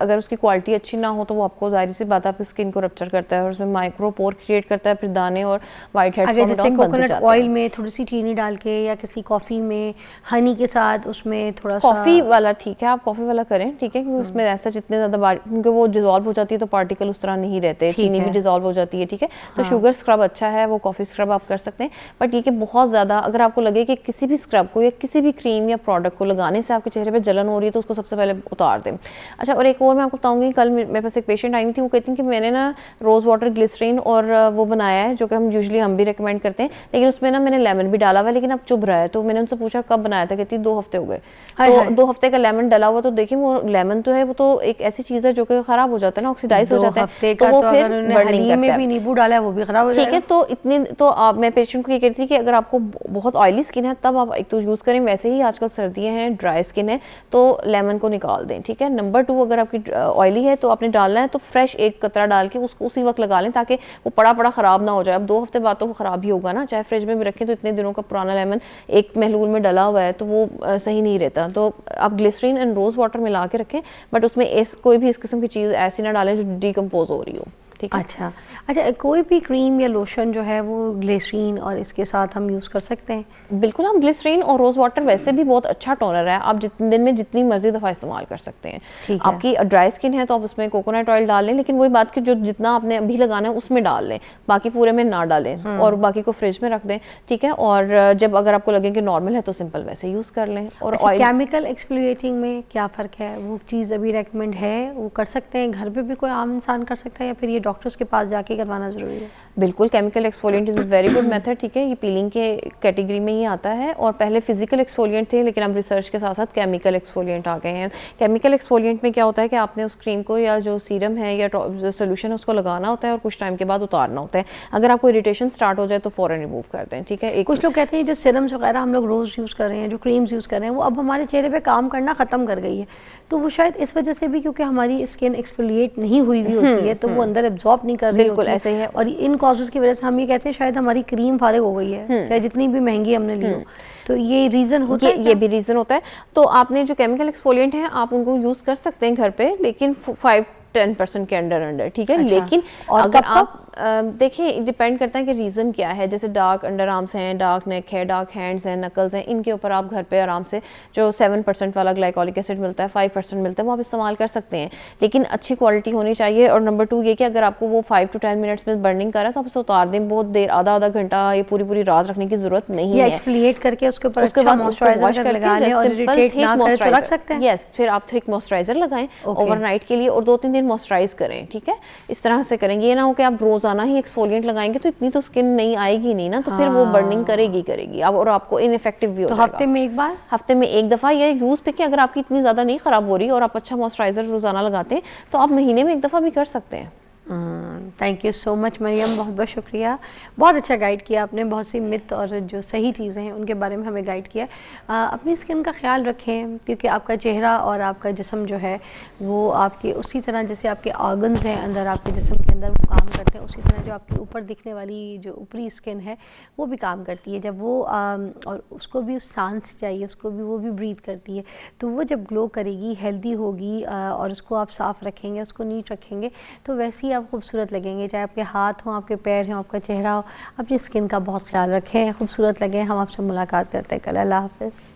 [SPEAKER 4] अगर उसकी क्वालिटी अच्छी ना हो तो वो आपको जाहिर सी बात है आपकी स्किन को रप्चर करता है और उसमें माइक्रो पोर क्रिएट करता है, फिर दाने और वाइट हेड्स
[SPEAKER 1] अगर जैसे कोकोनट ऑयल में थोड़ी सी चीनी डाल के, या किसी कॉफ़ी में हनी के साथ उसमें थोड़ा सा,
[SPEAKER 4] कॉफ़ी वाला ठीक है, आप कॉफ़ी वाला करें, ठीक है, क्योंकि उसमें ऐसा जितने ज़्यादा क्योंकि वो डिजॉल्व हो जाती है तो पार्टिकल उस तरह नहीं रहते, चीनी भी डिजॉल्व हो जाती है, ठीक है। तो शुगर स्क्रब अच्छा है, वो कॉफ़ी स्क्रब आप कर सकते हैं, बट ये कि बहुत ज़्यादा अगर आपको लगे कि किसी भी स्क्रब को या किसी भी क्रीम या प्रोडक्ट को लगाने से आपके चेहरे पर जलन हो रही है तो उसको सबसे पहले उतार दें। अच्छा, और एक और मैं आपको बताऊंगी, कल मेरे पास एक पेशेंट आई थी, वो कहती हैं कि मैंने ना रोज़ वाटर, ग्लिसरीन और वो बनाया है जो कि हम भी रिकमेंड करते हैं, लेकिन उसमें ना मैंने लेमन भी डाला हुआ है, लेकिन अब चुभ रहा है। तो मैंने उनसे पूछा कब बनाया था, कहती 2 हफ्ते हो गए। तो 2 हफ्ते का लेमन डला हुआ, तो देखिए वो लेमन तो है, वो तो एक ऐसी चीज़ है जो कि ख़राब हो जाता है ना, ऑक्सीडाइज हो जाता है, तो वो फिर बर्निंग करता है।
[SPEAKER 1] भी नींबू डाला है वो भी ख़राब हो जाएगा,
[SPEAKER 4] ठीक है। तो इतनी तो मैं पेशेंट को ये कहती थी कि अगर आपको बहुत ऑयली स्किन है तब आप एक तो यूज़ करें, वैसे ही आजकल सर्दियाँ हैं, ड्राई स्किन है तो लेमन को निकाल दें, ठीक है। नंबर 2, अगर आपकी ऑयली है तो आपने डालना है तो फ्रेश एक कतरा डाल के उसको उसी वक्त लगा लें, ताकि वो पड़ा ख़राब ना हो जाए। अब 2 हफ्ते बाद तो वो ख़राब ही होगा ना, चाहे फ्रिज में भी रखें तो इतने दिनों का पुराना लेमन एक महलूल में डला हुआ है तो वो सही नहीं रहता। तो आप ग्लिसरीन एंड रोज़ वाटर मिला के रखें, बट उसमें कोई भी इस किस्म की चीज़ ऐसी ना डालें जो डिकम्पोज हो रही हो। ठीक है।
[SPEAKER 1] अच्छा अच्छा, कोई भी क्रीम या लोशन जो है वो ग्लिसरीन और इसके साथ हम यूज़ कर सकते हैं?
[SPEAKER 4] बिल्कुल, हम ग्लिसरीन और रोज़ वाटर वैसे भी बहुत अच्छा टोनर है, आप जितने दिन में जितनी मर्जी दफ़ा इस्तेमाल कर सकते हैं।
[SPEAKER 1] ठीक है।
[SPEAKER 4] आपकी ड्राई स्किन है तो आप उसमें कोकोनट ऑयल डाल लें, लेकिन वही बात कि जो जितना आपने अभी लगाना है उसमें डाल लें, बाकी पूरे में ना डालें और बाकी को फ्रिज में रख दें, ठीक है। और जब अगर आपको लगे कि नॉर्मल है तो सिंपल वैसे यूज़ कर लें। और
[SPEAKER 1] अच्छा,
[SPEAKER 4] ऑयल
[SPEAKER 1] केमिकल एक्सफोलिएटिंग में क्या फ़र्क है? वो चीज़ अभी रेकमेंड है, वो कर सकते हैं घर पे भी कोई आम इंसान कर सकता है या फिर ये डॉक्टर्स के पास जाके करवाना ज़रूरी है?
[SPEAKER 4] बिल्कुल, chemical exfoliant is a very good method, ठीक है। ये पीलिंग के कैटेगरी में ही आता है और पहले फिजिकल एक्सफोलिएंट थे, लेकिन अब रिसर्च के साथ साथ केमिकल एक्सफोलिएंट आ गए हैं। केमिकल एक्सफोलिएंट में क्या होता है कि आपने उस क्रीम को या जो सीरम है या जो सोल्यूशन है उसको लगाना होता है और कुछ टाइम के बाद उतारना होता है। अगर आपको इरिटेशन स्टार्ट हो जाए तो फ़ौरन रिमूव कर दें, ठीक है।
[SPEAKER 1] कुछ लोग कहते हैं जो सीरम्स वगैरह हम लोग रोज़ यूज़ कर रहे हैं, जो क्रीम्स यूज़ कर रहे हैं, वो अब हमारे चेहरे पे काम करना ख़त्म कर गई है, तो वो शायद इस वजह से भी क्योंकि हमारी स्किन एक्सफोलिएट नहीं हुई भी होती है तो वो अंदर एब्जॉर्ब नहीं कर रही
[SPEAKER 4] बिल्कुल
[SPEAKER 1] होती
[SPEAKER 4] ऐसे ही है।
[SPEAKER 1] और इन कॉजेज़ की वजह से हम ये कहते हैं शायद हमारी क्रीम फारिग हो गई है, चाहे जितनी भी महंगी हमने ली हो। तो ये रीज़न होता है?
[SPEAKER 4] ये भी रीज़न होता है। तो आपने जो केमिकल एक्सफोलिएंट हैं आप उनको यूज़ कर सकते हैं घर पे, लेकिन 5-10% के अंडर, ठीक है।
[SPEAKER 1] अच्छा।
[SPEAKER 4] लेकिन
[SPEAKER 1] और
[SPEAKER 4] अगर
[SPEAKER 1] कब
[SPEAKER 4] आप देखिए डिपेंड करता है कि रीज़न क्या है। जैसे डार्क अंडर आर्म्स हैं, डार्क नेक है, डार्क हैंड्स हैं, नकल्स हैं, इनके ऊपर आप घर पे आराम से जो 7% वाला ग्लाइकोलिक एसिड मिलता है, 5% मिलता है, वो आप इस्तेमाल कर सकते हैं, लेकिन अच्छी क्वालिटी होनी चाहिए। और नंबर 2 ये कि अगर आपको वो 5 to 10 मिनट्स में बर्निंग कर रहा है तो आप उसे उतार दें, बहुत देर, आधा घंटा, ये पूरी रात रखने की ज़रूरत नहीं है।
[SPEAKER 1] एक्सफोलिएट करके उसके ऊपर
[SPEAKER 4] उसके
[SPEAKER 1] अच्छा
[SPEAKER 4] बाद
[SPEAKER 1] मॉइस्चराइजर लगा लें और इरिटेट ना करे तो रख सकते हैं?
[SPEAKER 4] यस, फिर आप थिक मॉइस्चराइजर लगाएं ओवरनाइट के लिए और 2-3 दिन मॉइस्चराइज करें, ठीक है। इस तरह से करेंगे, ये ना हो कि आप रोजाना ही एक्सफोलिएंट लगाएंगे तो इतनी तो स्किन नहीं आएगी नहीं ना, तो फिर वो बर्निंग करेगी अब और आपको इनइफेक्टिव भी हो
[SPEAKER 1] तो
[SPEAKER 4] जाएगा।
[SPEAKER 1] हफ्ते में एक बार?
[SPEAKER 4] हफ्ते में एक दफ़ा या यूज़ पे कि अगर आपकी इतनी ज़्यादा नहीं ख़राब हो रही और आप अच्छा मॉइस्चराइजर रोज़ाना लगाते हैं तो आप महीने में एक दफ़ा भी कर सकते हैं।
[SPEAKER 1] Thank you so much Mariam, बहुत बहुत शुक्रिया। बहुत अच्छा गाइड किया आपने, बहुत सी मिथ और जो सही चीज़ें हैं उनके बारे में हमें गाइड किया। अपनी स्किन का ख्याल रखें क्योंकि आपका चेहरा और आपका जिस्म जो है वो आपके उसी तरह जैसे आपके ऑर्गन्स हैं अंदर आपके जिस्म के अंदर वो काम करते हैं, उसी तरह जो आपके ऊपर दिखने वाली जो ऊपरी स्किन है वो भी काम करती है। जब वो और उसको भी सांस चाहिए, उसको भी वो भी ब्रीथ करती है, तो वो जब ग्लो करेगी, हेल्दी होगी और उसको आप साफ़ रखेंगे, उसको नीट रखेंगे तो वैसे ही आप खूबसूरत लगेंगे। चाहे आपके हाथ हों, आपके पैर हों, आपका चेहरा हो, अपनी स्किन का बहुत ख्याल रखें, खूबसूरत लगें। हम आपसे मुलाकात करते हैं कल। अल्लाह हाफ़िज़।